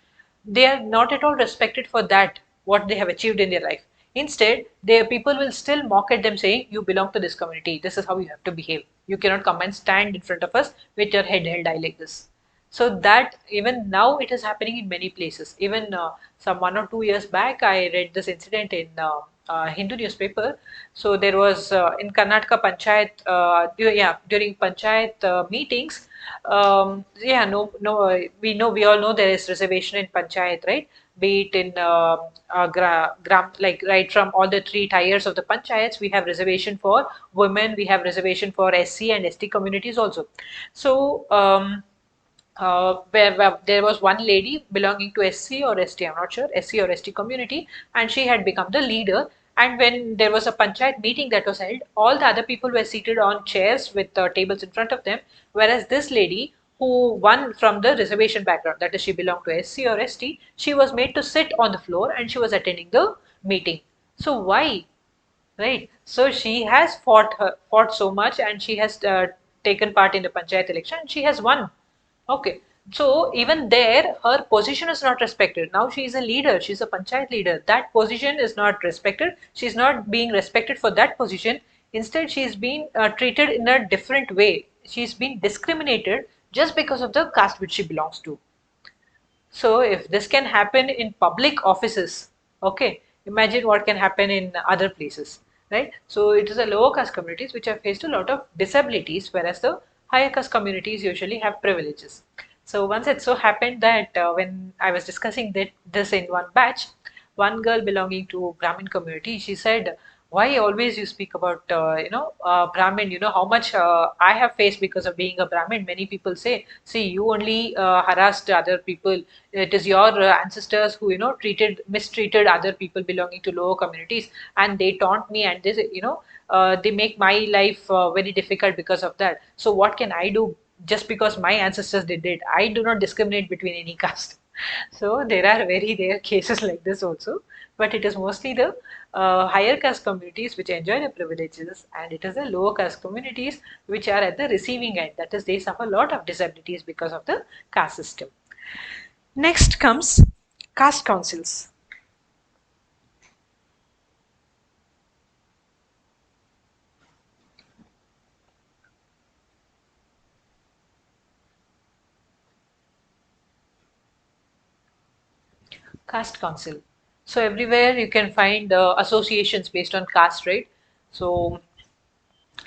they are not at all respected for that, what they have achieved in their life. Instead, their people will still mock at them, saying, you belong to this community, this is how you have to behave, you cannot come and stand in front of us with your head held high like this. So that even now it is happening in many places. Even some 1 or 2 years back, I read this incident in Hindu newspaper. So there was in Karnataka Panchayat, during Panchayat meetings. Yeah, no, no, we all know there is reservation in Panchayat, right? Be it in gram, like right from all the three tiers of the panchayats, we have reservation for women, we have reservation for SC and ST communities also. So where there was one lady belonging to SC or ST, I'm not sure, SC or ST community, and she had become the leader. And when there was a panchayat meeting that was held, all the other people were seated on chairs with tables in front of them, whereas this lady, who won from the reservation background, that is, she belonged to SC or ST, she was made to sit on the floor and she was attending the meeting. So why? Right. So she has fought so much, and she has taken part in the panchayat election, and she has won. Okay. So even there, her position is not respected. Now she is a leader. She's a panchayat leader. That position is not respected. She's not being respected for that position. Instead, she's being treated in a different way. She's being discriminated just because of the caste which she belongs to. So if this can happen in public offices, okay, imagine what can happen in other places, right? So it is the lower caste communities which have faced a lot of disabilities, whereas the higher caste communities usually have privileges. So once it so happened that when I was discussing this in one batch, one girl belonging to Brahmin community, she said, why always you speak about Brahmin? You know how much I have faced because of being a Brahmin. Many people say, see, you only harassed other people. It is your ancestors who mistreated other people belonging to lower communities, and they taunt me, and they make my life very difficult because of that. So what can I do just because my ancestors did it. I do not discriminate between any caste. So there are very rare cases like this also, but it is mostly the higher caste communities which enjoy the privileges, and it is the lower caste communities which are at the receiving end. That is, they suffer a lot of disabilities because of the caste system. Next comes caste councils. Caste council. So everywhere you can find associations based on caste, right? So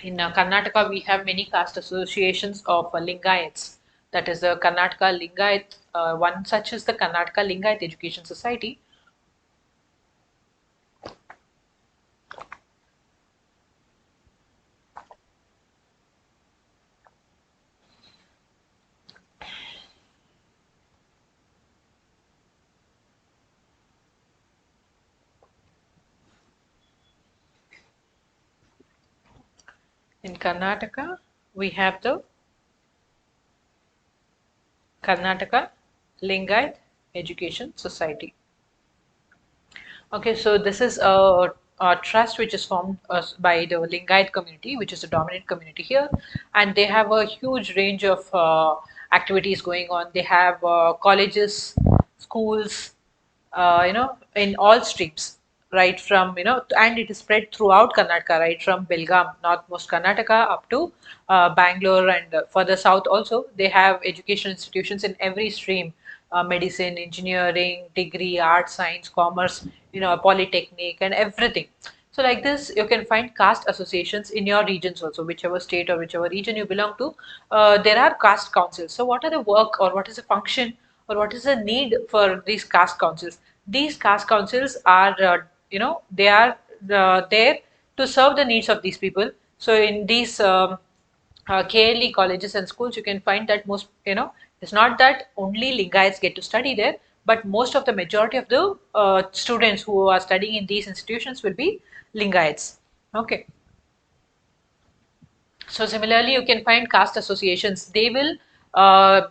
in Karnataka, we have many caste associations of Lingayats. That is the Karnataka Lingayat. One such is the Karnataka Lingayat Education Society. In Karnataka, we have the Karnataka Lingayat Education Society. Okay, so this is a trust which is formed by the Lingayat community, which is the dominant community here, and they have a huge range of activities going on. They have colleges, schools, in all streams, right from, and it is spread throughout Karnataka, right from Belgaum, northmost Karnataka, up to Bangalore, and further south also. They have education institutions in every stream, medicine, engineering, degree, art, science, commerce, polytechnic, and everything. So like this, you can find caste associations in your regions also, whichever state or whichever region you belong to. There are caste councils. So what are the work, or what is the function, or what is the need for these caste councils? These caste councils are, they are there to serve the needs of these people. So in these KLE colleges and schools, you can find that most, it's not that only Lingayats get to study there, but most of the majority of the students who are studying in these institutions will be Lingayats. Okay. So similarly, you can find caste associations. They will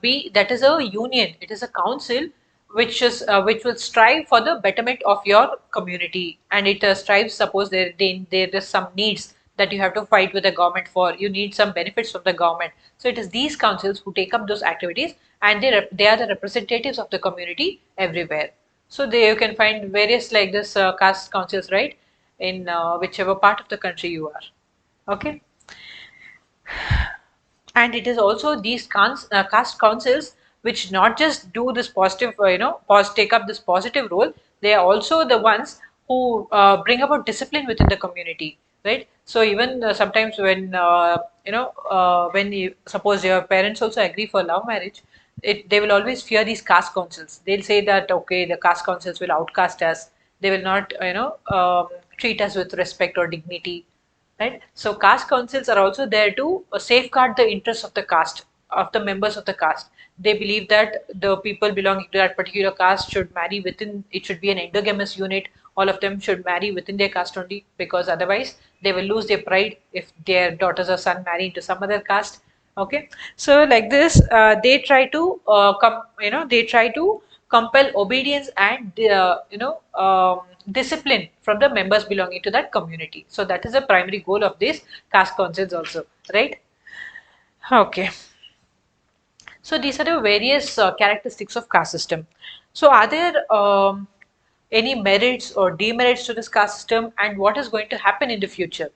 be, that is a union. It is a council which will strive for the betterment of your community, and it strives. Suppose there is some needs that you have to fight with the government for. You need some benefits from the government. So it is these councils who take up those activities, and they are the representatives of the community everywhere. So there you can find various like this caste councils, right, in whichever part of the country you are. Okay. And it is also these caste councils which not just do this positive, take up this positive role. They are also the ones who bring about discipline within the community, right? So even sometimes when when you suppose your parents also agree for love marriage, they will always fear these caste councils. They'll say that okay, the caste councils will outcast us. They will not treat us with respect or dignity, right? So caste councils are also there to safeguard the interests of the caste, of the members of the caste. They believe that the people belonging to that particular caste should marry within, it should be an endogamous unit. All of them should marry within their caste only, because otherwise they will lose their pride if their daughters or son marry into some other caste. Okay, so like this, they try to they try to compel obedience and discipline from the members belonging to that community. So that is the primary goal of this caste councils also, right? Okay. So these are the various characteristics of caste system. So are there any merits or demerits to this caste system, and what is going to happen in the future?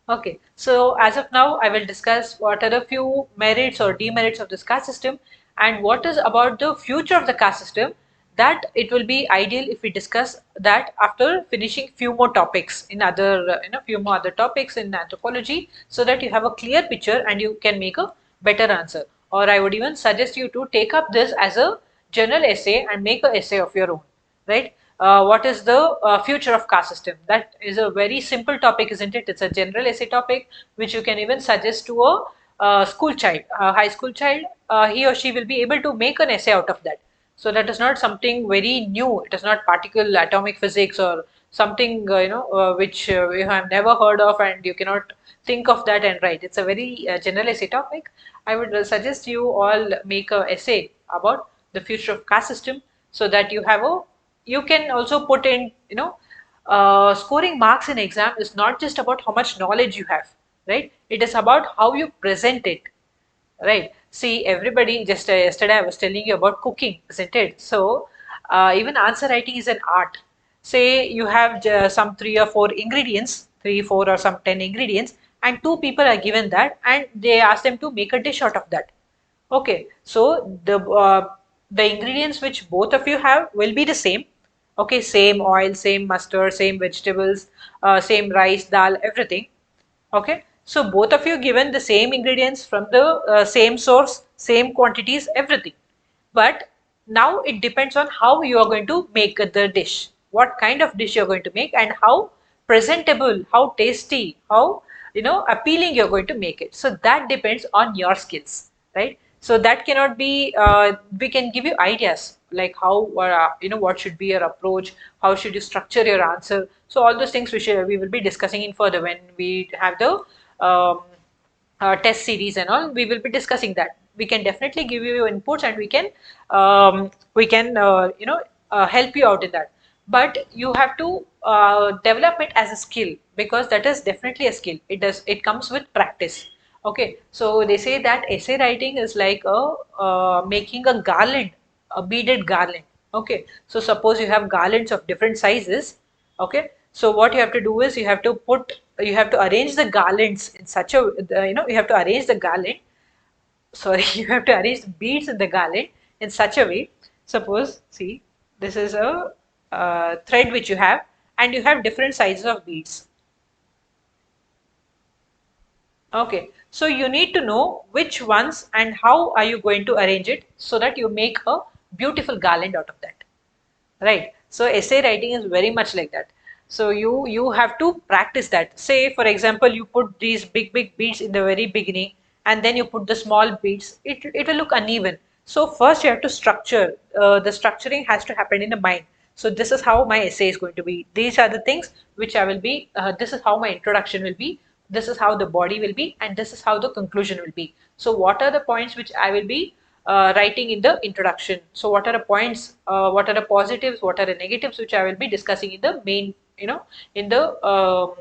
Okay, so as of now, I will discuss what are the few merits or demerits of this caste system, and what is about the future of the caste system. That it will be ideal if we discuss that after finishing few more topics in other, few more other topics in anthropology, so that you have a clear picture and you can make a better answer. Or I would even suggest you to take up this as a general essay and make an essay of your own, right? What is the future of caste system? That is a very simple topic, isn't it? It's a general essay topic which you can even suggest to a school child, a high school child. He or she will be able to make an essay out of that. So that is not something very new. It is not particle atomic physics or something which you have never heard of and you cannot think of that and write. It's a very general essay topic. I would suggest you all make a essay about the future of caste system, so that you can also put in, scoring marks in exam is not just about how much knowledge you have, right? It is about how you present it. Right. See, everybody, just yesterday I was telling you about cooking, isn't it? So, even answer writing is an art. Say you have some three or four ingredients, three, four, or some 10 ingredients, and two people are given that, and they ask them to make a dish out of that. Okay, so the ingredients which both of you have will be the same. Okay, same oil, same mustard, same vegetables, same rice, dal, everything. Okay, so both of you given the same ingredients from the same source, same quantities, everything. But now it depends on how you are going to make the dish, what kind of dish you're going to make, and how presentable, how tasty, how appealing you're going to make it. So that depends on your skills, right? So that cannot be. We can give you ideas like how what should be your approach, how should you structure your answer. So all those things we will be discussing in further when we have the um, test series and all. We will be discussing that. We can definitely give you inputs, and we can help you out in that. But you have to develop it as a skill, because that is definitely a skill. It comes with practice. Okay, so they say that essay writing is like a making a garland, a beaded garland. Okay, so suppose you have garlands of different sizes. Okay, so what you have to do is you have to arrange the garlands in such a you have to arrange the garland. Sorry, you have to arrange the beads in the garland in such a way. Suppose, see, this is a thread which you have, and you have different sizes of beads. Okay, so you need to know which ones and how are you going to arrange it so that you make a beautiful garland out of that. Right. So essay writing is very much like that. So you have to practice that. Say for example, you put these big beads in the very beginning, and then you put the small beads. It will look uneven. So first you have to structure. The structuring has to happen in the mind. So this is how my essay is going to be. These are the things which I will be. This is how my introduction will be. This is how the body will be, and this is how the conclusion will be. So what are the points which I will be writing in the introduction? So what are the points, what are the positives, what are the negatives, which I will be discussing in the main, in the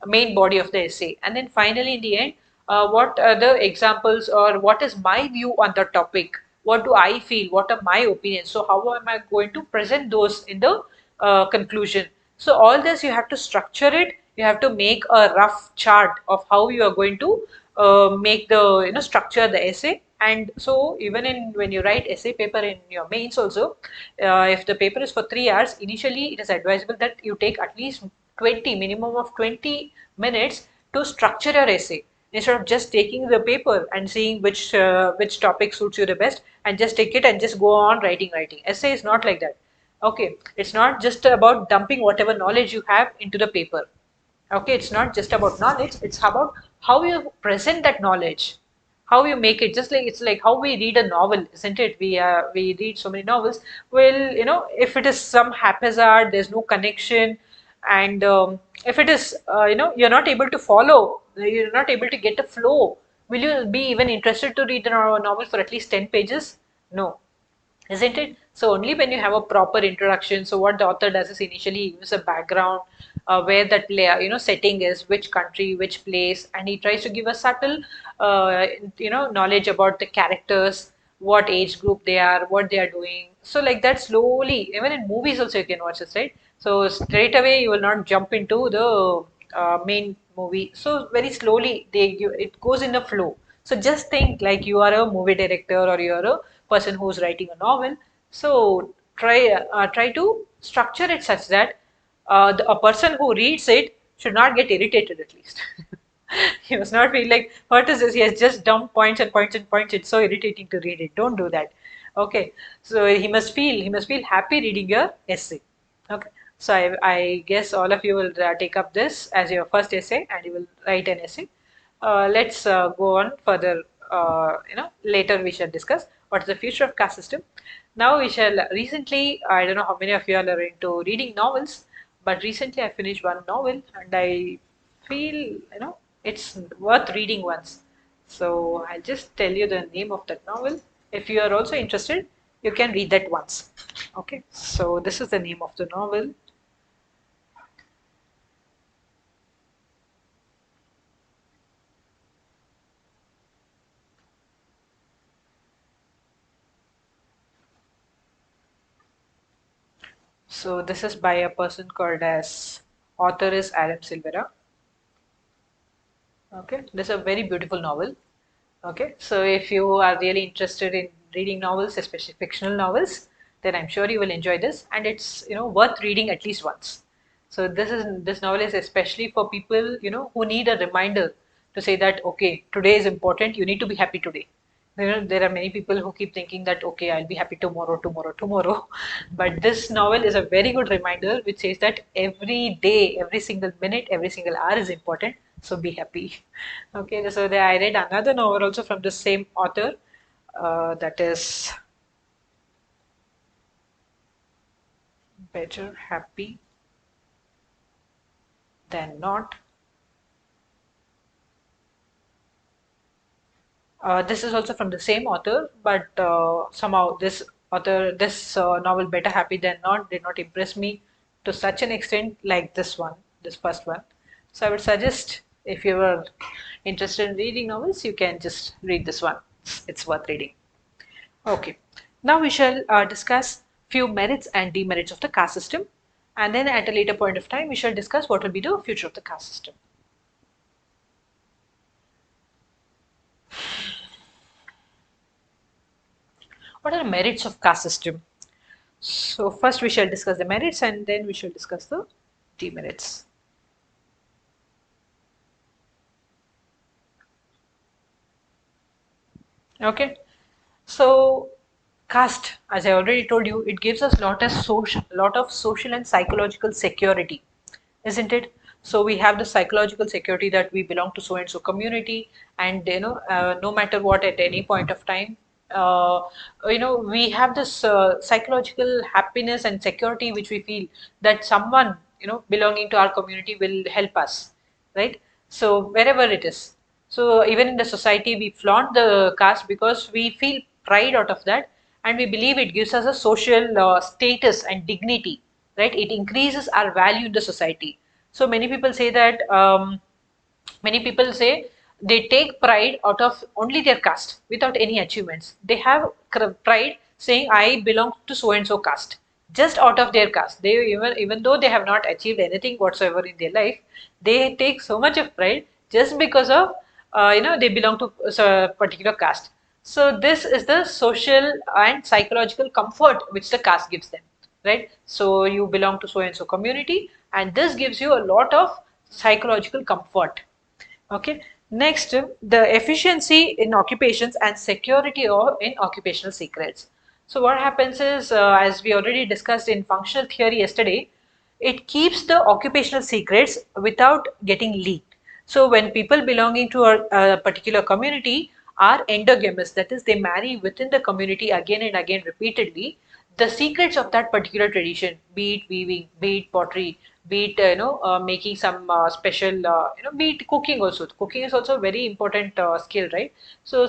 main body of the essay. And then finally in the end, what are the examples, or what is my view on the topic? What do I feel? What are my opinions? So how am I going to present those in the conclusion? So all this you have to structure it. You have to make a rough chart of how you are going to make the structure the essay. And so even in when you write essay paper in your mains also, if the paper is for 3 hours, initially it is advisable that you take at least 20, minimum of 20 minutes to structure your essay, instead of just taking the paper and seeing which topic suits you the best and just take it and just go on writing. Essay is not like that. Okay, it's not just about dumping whatever knowledge you have into the paper. Okay, it's not just about knowledge, it's about how you present that knowledge, how you make it. Just like it's like how we read a novel, isn't it? We read so many novels. Well, if it is some haphazard, there's no connection, and if it is you're not able to follow, you're not able to get a flow, will you be even interested to read the novel for at least 10 pages? No, isn't it? So only when you have a proper introduction. So what the author does is initially he gives a background, where that setting is, which country, which place, and he tries to give a subtle knowledge about the characters, what age group they are, what they are doing. So like that, slowly, even in movies also you can watch this, right? So straight away you will not jump into the main movie. So very slowly it goes in the flow. So just think like you are a movie director, or you are a person who's writing a novel. So try to structure it such that a person who reads it should not get irritated at least. He must not feel like, what is this? He has just dumped points and points and points. It's so irritating to read it. Don't do that. Okay. So he must feel happy reading your essay. Okay. So I guess all of you will take up this as your first essay, and you will write an essay. Let's go on further. Later we shall discuss what's the future of caste system. Now we shall recently, I don't know how many of you are into reading novels. But recently I finished one novel and I feel, it's worth reading once. So I'll just tell you the name of that novel. If you are also interested, you can read that once. Okay, so this is the name of the novel. So this is by a person called as author is Adam Silvera. Okay, this is a very beautiful novel. Okay, so if you are really interested in reading novels, especially fictional novels, then I'm sure you will enjoy this, and it's worth reading at least once. So this novel is especially for people who need a reminder to say that okay, today is important. You need to be happy today. There are many people who keep thinking that okay, I'll be happy tomorrow, tomorrow, tomorrow, but this novel is a very good reminder which says that every day, every single minute, every single hour is important. So be happy. Okay, so there I read another novel also from the same author. That is Better Happy Than Not. This is also from the same author, but somehow this novel, Better Happy Than Not, did not impress me to such an extent like this one, this first one. So I would suggest if you are interested in reading novels, you can just read this one. It's worth reading. Okay. Now we shall discuss few merits and demerits of the caste system, and then at a later point of time we shall discuss what will be the future of the caste system. What are the merits of caste system? So first we shall discuss the merits and then we shall discuss the demerits. Okay. So caste, as I already told you, it gives us lot of social and psychological security, isn't it? So we have the psychological security that we belong to so and so community, and no matter what, at any point of time, we have this psychological happiness and security which we feel that someone belonging to our community will help us, right? So wherever it is, so even in the society, we flaunt the caste because we feel pride out of that, and we believe it gives us a social status and dignity, right? It increases our value in the society. So many people say that many people say they take pride out of only their caste without any achievements. They have pride saying I belong to so and so caste just out of their caste. They even though they have not achieved anything whatsoever in their life, they take so much of pride just because of they belong to a particular caste. So this is the social and psychological comfort which the caste gives them, right? So you belong to so and so community, and this gives you a lot of psychological comfort. Okay. Next, the efficiency in occupations and security or in occupational secrets. So what happens is, as we already discussed in functional theory yesterday, it keeps the occupational secrets without getting leaked. So when people belonging to a particular community are endogamous, that is, they marry within the community again and again repeatedly, the secrets of that particular tradition, be it weaving, be it pottery, be it making some special, be it cooking also. Cooking is also a very important skill, right? So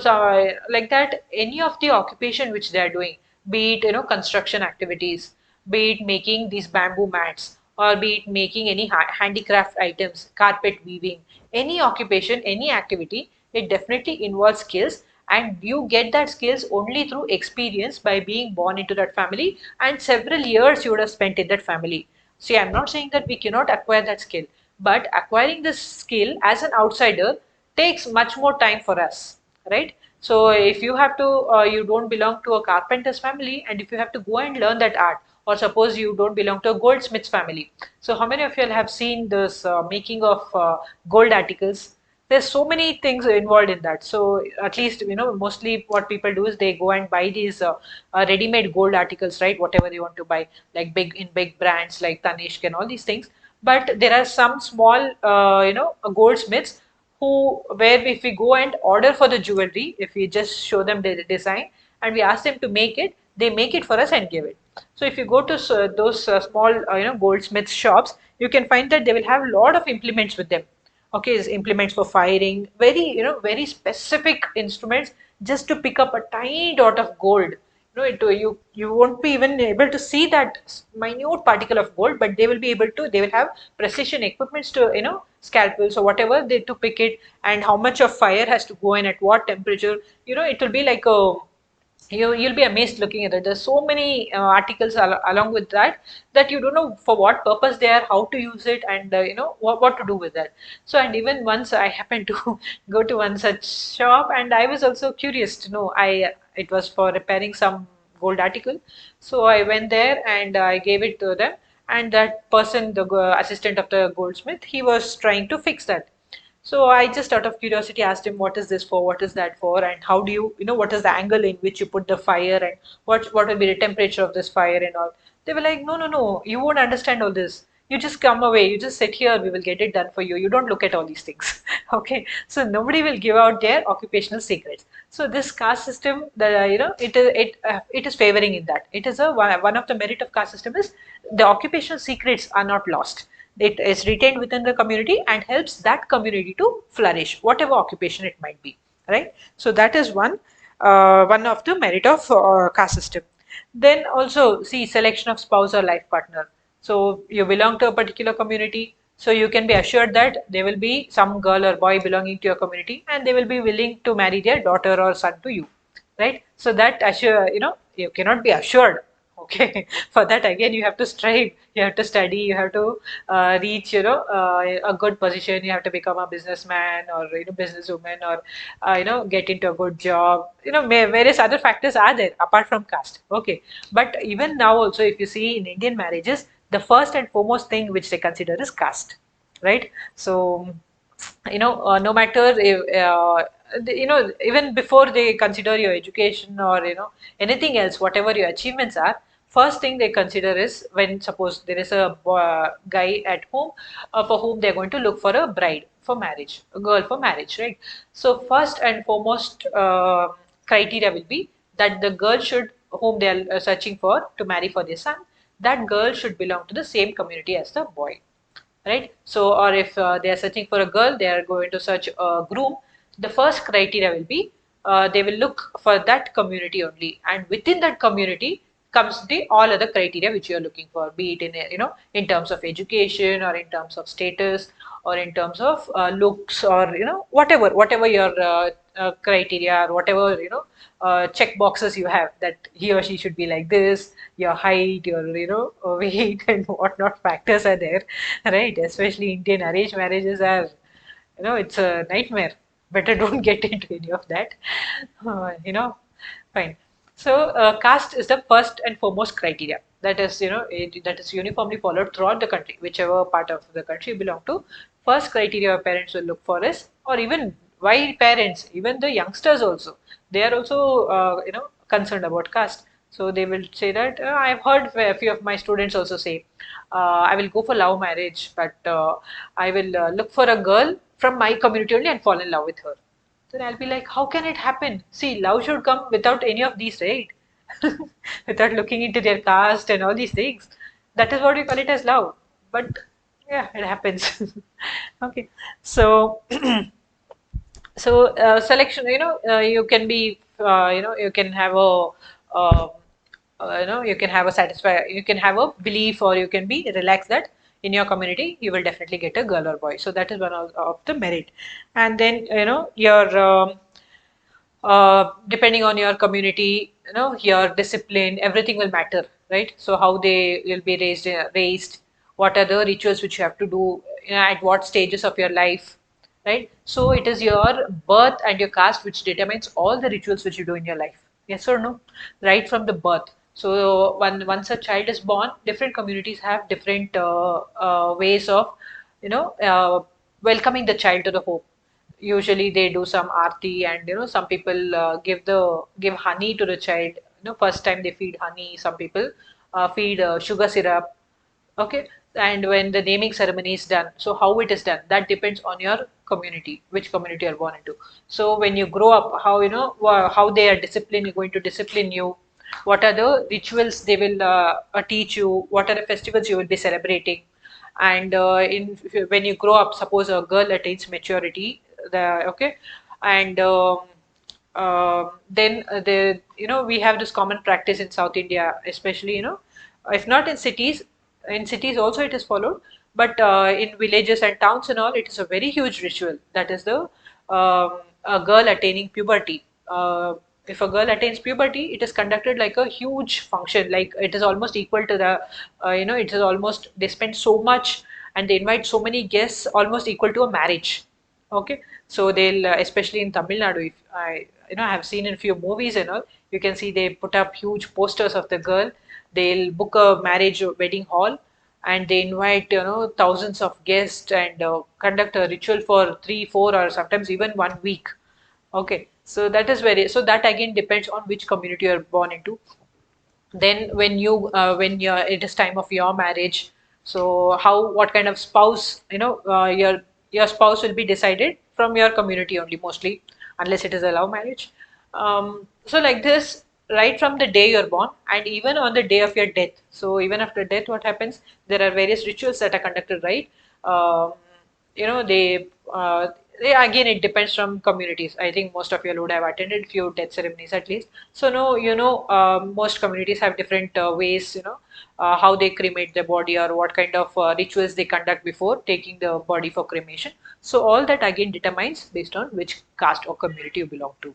like that, any of the occupation which they are doing, be it construction activities, be it making these bamboo mats, or be it making any handicraft items, carpet weaving, any occupation, any activity, it definitely involves skills, and you get that skills only through experience by being born into that family, and several years you would have spent in that family. See, I'm not saying that we cannot acquire that skill, but acquiring this skill as an outsider takes much more time for us, right? So if you have to, you don't belong to a carpenter's family, and if you have to go and learn that art, or suppose you don't belong to a goldsmith's family. So how many of you have seen this making of gold articles? There's so many things involved in that. So at least mostly what people do is they go and buy these ready-made gold articles, right? Whatever they want to buy, like big brands like Tanishq and all these things. But there are some small goldsmiths who, where if we go and order for the jewelry, if we just show them the design and we ask them to make it, They make it for us and give it. So if you go to those small goldsmith shops, you can find that they will have a lot of implements with them. Okay, is implements for firing, very very specific instruments, just to pick up a tiny dot of gold. You won't be even able to see that minute particle of gold, but they will be able to, they will have precision equipments to, scalpels or whatever they to pick it, and how much of fire has to go in at what temperature. It will be like a, you'll be amazed looking at it. There's so many articles along with that, that you don't know for what purpose they are, how to use it, and what to do with that. So, and even once I happened to go to one such shop, and I was also curious to know, I it was for repairing some gold article. So I went there and I gave it to them, and that person, the assistant of the goldsmith, he was trying to fix that. So I just out of curiosity asked him, what is this for? What is that for? And how do you, what is the angle in which you put the fire, and what will be the temperature of this fire and all? They were like, no, no, no, you won't understand all this. You just come away, you just sit here, we will get it done for you. You don't look at all these things. Okay. So nobody will give out their occupational secrets. So this caste system, it is favoring in that. It is one of the merit of caste system is the occupational secrets are not lost. It is retained within the community and helps that community to flourish, whatever occupation it might be, right? So that is one of the merit of caste system. Then also see selection of spouse or life partner. So you belong to a particular community, so you can be assured that there will be some girl or boy belonging to your community, and they will be willing to marry their daughter or son to you, right? So that assure, you cannot be assured. Okay, for that again you have to strive, you have to study, you have to reach a good position, you have to become a businessman or businesswoman, or get into a good job. Various other factors are there apart from caste. Okay, but even now also, if you see in Indian marriages, the first and foremost thing which they consider is caste, right? So no matter if, even before they consider your education or anything else, whatever your achievements are, first thing they consider is, when suppose there is a guy at home for whom they're going to look for a bride for marriage, a girl for marriage, right? So first and foremost criteria will be that the girl should, whom they are searching for to marry for their son, that girl should belong to the same community as the boy, right? So, or if they are searching for a girl, they are going to search a groom. The first criteria will be they will look for that community only, and within that community comes the all other criteria which you are looking for, be it in in terms of education, or in terms of status, or in terms of looks, or whatever your criteria, or whatever check boxes you have, that he or she should be like this, your height, your weight, and whatnot factors are there, right? Especially Indian arranged marriages are, it's a nightmare. Better don't get into any of that. Fine. So caste is the first and foremost criteria. That is, that is uniformly followed throughout the country, whichever part of the country you belong to. First criteria our parents will look for is, or even why parents, even the youngsters also, they are also, concerned about caste. So they will say that I've heard a few of my students also say, I will go for love marriage, but I will look for a girl from my community only and fall in love with her. Then I'll be like, how can it happen? See, love should come without any of these, right? Without looking into their caste and all these things. That is what we call it as love. But yeah, it happens. Okay. So selection, you can be, you can have a, uh, you can have a you can have a belief, or you can be relaxed that in your community you will definitely get a girl or boy. So that is one of the merit. And then your depending on your community, your discipline, everything will matter, right? So how they will be raised, what are the rituals which you have to do, at what stages of your life, right? So it is your birth and your caste which determines all the rituals which you do in your life. Yes or no? Right from the birth. So once a child is born, different communities have different ways of, welcoming the child to the home. Usually they do some aarti, and some people give honey to the child. First time they feed honey. Some people feed sugar syrup. Okay, and when the naming ceremony is done, so how it is done, that depends on your community, which community you are born into. So when you grow up, how how they are disciplined, going to discipline you, what are the rituals they will teach you, what are the festivals you will be celebrating. And when you grow up, suppose a girl attains maturity, okay, and then the we have this common practice in South India, especially if not in cities, in cities also it is followed, but in villages and towns and all, it is a very huge ritual. That is the a girl attaining puberty. If a girl attains puberty, it is conducted like a huge function. Like it is almost equal to the, it is almost they spend so much and they invite so many guests, almost equal to a marriage. Okay, so they'll especially in Tamil Nadu, if I have seen in few movies and all, you can see they put up huge posters of the girl. They'll book a marriage or wedding hall, and they invite thousands of guests and conduct a ritual for 3, 4, or sometimes even 1 week. Okay, so that is very, so that again depends on which community you're born into. Then when you're, it is time of your marriage, so how, what kind of spouse, your spouse will be decided from your community only, mostly, unless it is a love marriage. So like this, right from the day you're born and even on the day of your death. So even after death, what happens, there are various rituals that are conducted, right? um, you know they again, it depends from communities. I think most of you would have attended few death ceremonies at least. So no, most communities have different ways, how they cremate their body, or what kind of rituals they conduct before taking the body for cremation. So all that again determines based on which caste or community you belong to,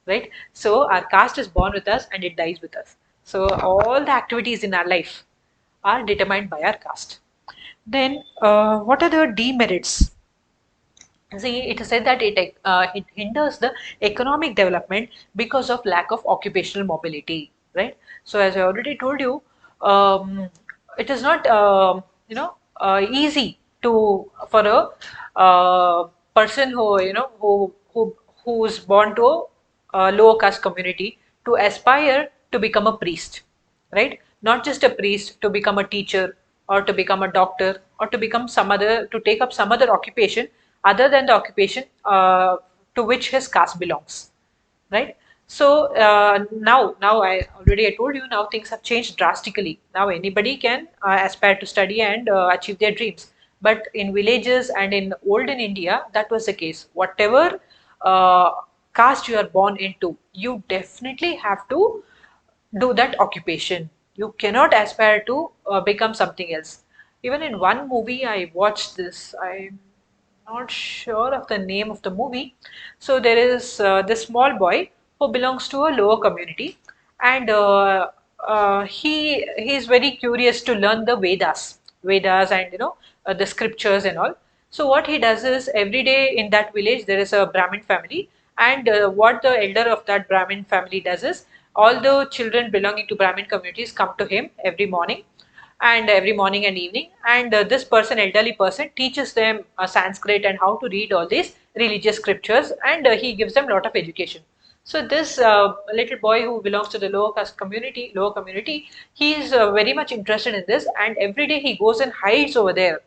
right? So our caste is born with us and it dies with us. So all the activities in our life are determined by our caste. Then, what are the demerits? See, it is said that it hinders the economic development because of lack of occupational mobility, right? So, as I already told you, it is not easy to for a person who who's born to a lower caste community to aspire to become a priest, right? Not just a priest, to become a teacher or to become a doctor or to become some other, to take up some other occupation other than the occupation to which his caste belongs, right? So now I told you, now things have changed drastically. Now anybody can aspire to study and achieve their dreams. But in villages and in olden India, that was the case. Whatever uh, caste you are born into, you definitely have to do that occupation. You cannot aspire to become something else. Even in one movie, I watched this. I'm not sure of the name of the movie. So there is this small boy who belongs to a lower community, and he is very curious to learn the Vedas, and the scriptures and all. So what he does is, every day in that village there is a Brahmin family, and what the elder of that Brahmin family does is, all the children belonging to Brahmin communities come to him every morning, and every morning and evening, and this person, elderly person, teaches them Sanskrit and how to read all these religious scriptures, and he gives them a lot of education. So this little boy who belongs to the lower community, he is very much interested in this, and every day he goes and hides over there,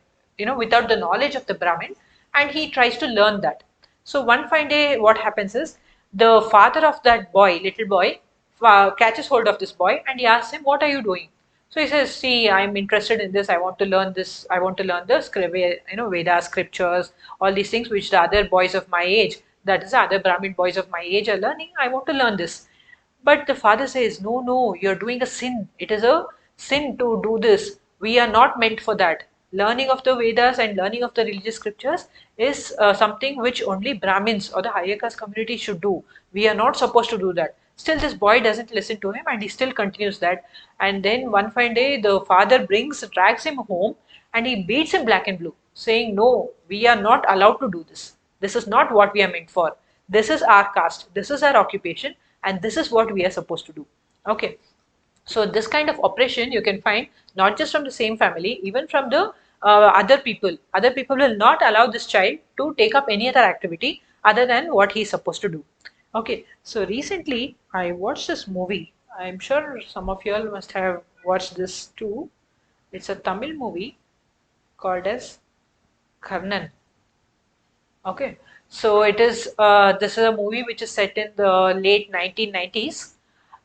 without the knowledge of the Brahmin, and he tries to learn that. So one fine day, what happens is, the father of that boy, little boy, catches hold of this boy and he asks him, "What are you doing?" So he says, "See, I'm interested in this. I want to learn this. I want to learn the Veda scriptures, all these things which the other boys of my age, that is, the other Brahmin boys of my age are learning. I want to learn this." But the father says, "No, no, you're doing a sin. It is a sin to do this. We are not meant for that. Learning of the Vedas and learning of the religious scriptures is something which only Brahmins or the higher caste community should do. We are not supposed to do that." Still, this boy doesn't listen to him and he still continues that. And then one fine day, the father drags him home and he beats him black and blue, saying, "No, we are not allowed to do this. This is not what we are meant for. This is our caste, this is our occupation, and this is what we are supposed to do." Okay. So this kind of oppression you can find not just from the same family, even from the other people. Other people will not allow this child to take up any other activity other than what he is supposed to do. Okay, so recently I watched this movie. I'm sure some of you all must have watched this too. It's a Tamil movie called as Karnan. Okay, so it is this is a movie which is set in the late 1990s,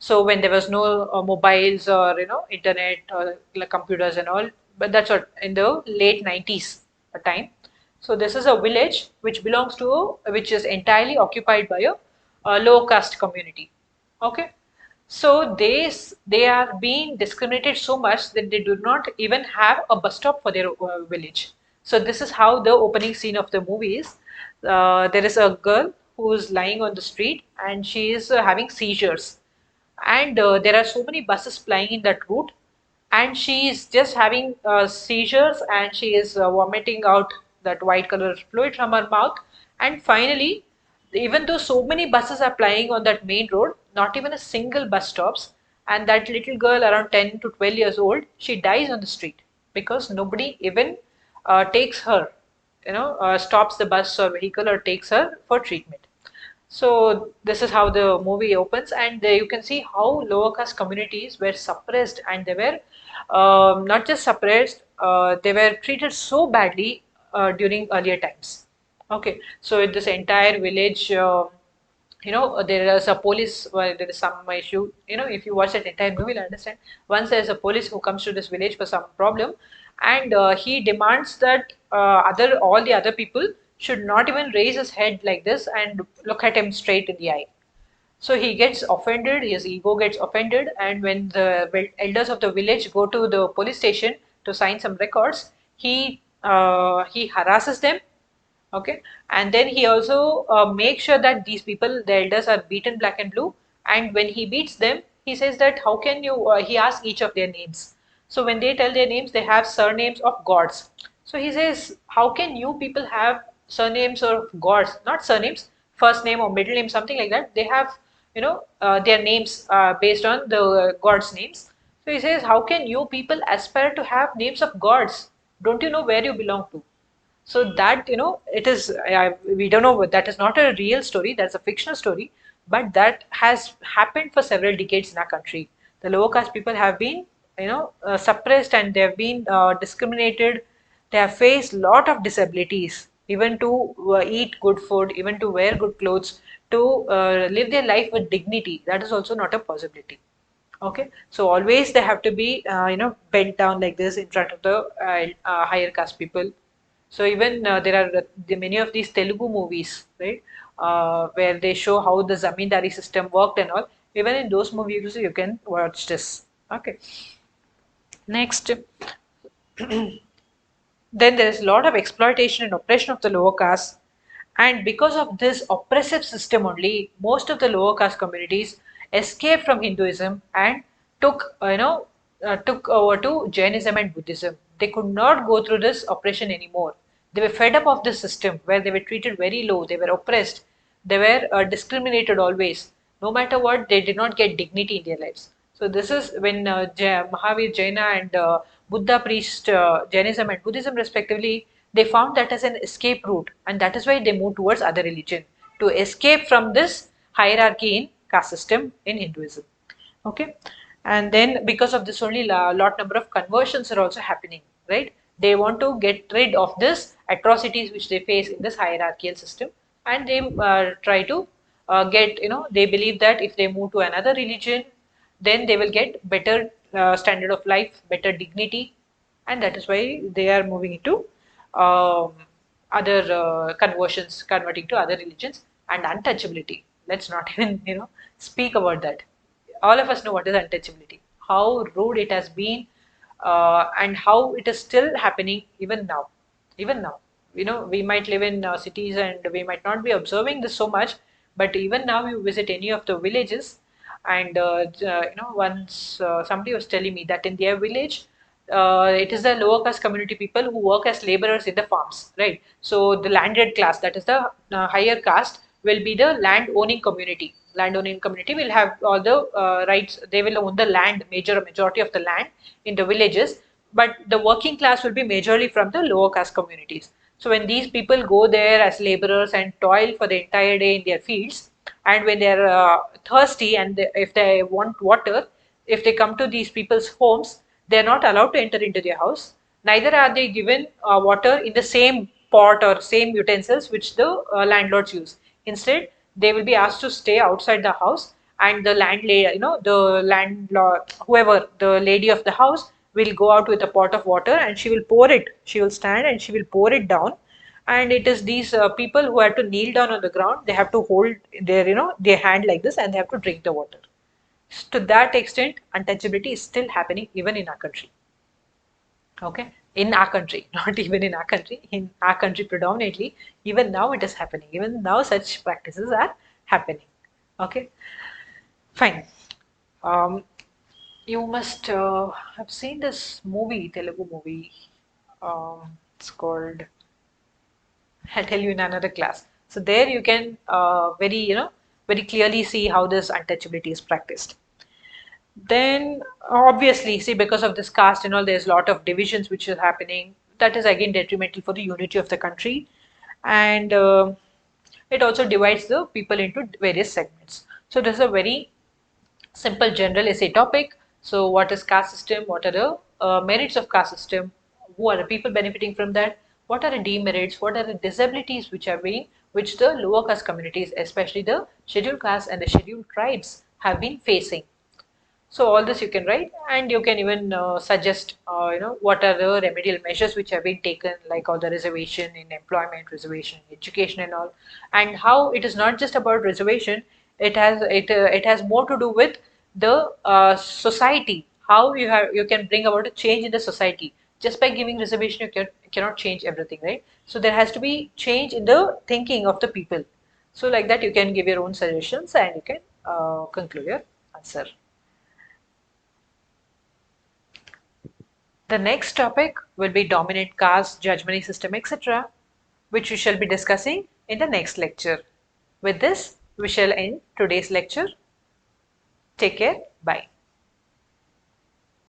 So when there was no mobiles or internet or like computers and all, but that's what in the late 90s time. So this is a village which belongs to which is entirely occupied by a low caste community. Okay, so they are being discriminated so much that they do not even have a bus stop for their village. So this is how the opening scene of the movie is. There is a girl who's lying on the street and she is having seizures, and there are so many buses plying in that route, and she is just having seizures, and she is vomiting out that white color fluid from her mouth. And finally, even though so many buses are plying on that main road, not even a single bus stops, and that little girl around 10 to 12 years old, she dies on the street because nobody even takes her, stops the bus or vehicle or takes her for treatment. So this is how the movie opens, and you can see how lower caste communities were suppressed, and they were not just suppressed, they were treated so badly during earlier times. Okay, so in this entire village, there is a police, well, there is some issue. If you watch that entire movie, you'll understand. Once there is a police who comes to this village for some problem, and he demands that other all the other people should not even raise his head like this and look at him straight in the eye. So he gets offended, his ego gets offended, and when the elders of the village go to the police station to sign some records, he harasses them. Okay, and then he also makes sure that these people, the elders, are beaten black and blue. And when he beats them, he says that how can you? He asks each of their names. So when they tell their names, they have surnames of gods. So he says, how can you people have surnames of gods, not surnames, first name or middle name, something like that? They have, their names based on the gods' names. So he says, how can you people aspire to have names of gods? Don't you know where you belong to? So that, it is, we don't know, that is not a real story, that's a fictional story, but that has happened for several decades in our country. The lower caste people have been, suppressed, and they have been discriminated. They have faced lot of disabilities, even to eat good food, even to wear good clothes, to live their life with dignity. That is also not a possibility. Okay, so always they have to be, bent down like this in front of the higher caste people. So even there are many of these Telugu movies, right, where they show how the zamindari system worked and all. Even in those movies, you can watch this. Okay. Next, then there is a lot of exploitation and oppression of the lower caste, and because of this oppressive system only, most of the lower caste communities escaped from Hinduism and took over to Jainism and Buddhism. They could not go through this oppression anymore. They were fed up of this system where they were treated very low, they were oppressed, they were discriminated always. No matter what, they did not get dignity in their lives. So this is when Mahavir Jaina and Buddha preached Jainism and Buddhism respectively. They found that as an escape route, and that is why they moved towards other religion to escape from this hierarchy in caste system in Hinduism. Okay, and then because of this only, lot number of conversions are also happening, right? They want to get rid of this atrocities which they face in this hierarchical system, and they try to get, they believe that if they move to another religion, then they will get better standard of life, better dignity, and that is why they are moving into um, other conversions, converting to other religions. And untouchability, let's not even speak about that. All of us know what is untouchability, how rude it has been, and how it is still happening even now. Even now, we might live in cities and we might not be observing this so much, but even now you visit any of the villages, and once somebody was telling me that in their village, it is the lower caste community people who work as laborers in the farms, right? So the landed class, that is the higher caste, will be the land owning community. Land owning community will have all the rights. They will own the land, majority of the land in the villages. But the working class will be majorly from the lower caste communities. So when these people go there as laborers and toil for the entire day in their fields, and when they are thirsty, and if they want water, if they come to these people's homes, they are not allowed to enter into their house. Neither are they given water in the same pot or same utensils which the landlords use. Instead, they will be asked to stay outside the house, and the landlady, the landlord, whoever, the lady of the house will go out with a pot of water and she will pour it. She will stand and she will pour it down, and it is these people who have to kneel down on the ground. They have to hold their, their hand like this, and they have to drink the water. To that extent, untouchability is still happening even in our country. Okay, in our country, not even in our country, in our country predominantly, even now it is happening. Even now, such practices are happening. Okay, fine. Um, you must have seen this movie, Telugu movie. It's called. I'll tell you in another class. So there you can very clearly see how this untouchability is practiced. Then obviously, see, because of this caste and all, there's a lot of divisions which is happening. That is again detrimental for the unity of the country, and it also divides the people into various segments. So this is a very simple general essay topic. So what is caste system? What are the merits of caste system? Who are the people benefiting from that? What are the demerits? What are the disabilities which the lower caste communities, especially the scheduled caste and the scheduled tribes, have been facing? So all this you can write, and you can even suggest, what are the remedial measures which have been taken, like all the reservation in employment, reservation in education, and all, and how it is not just about reservation. It has more to do with the society. How you can bring about a change in the society just by giving reservation. Cannot change everything, right? So there has to be change in the thinking of the people. So like that, you can give your own suggestions and you can conclude your answer. The next topic will be dominant caste, judgment system, etc., which we shall be discussing in the next lecture. With this, we shall end today's lecture. Take care. Bye.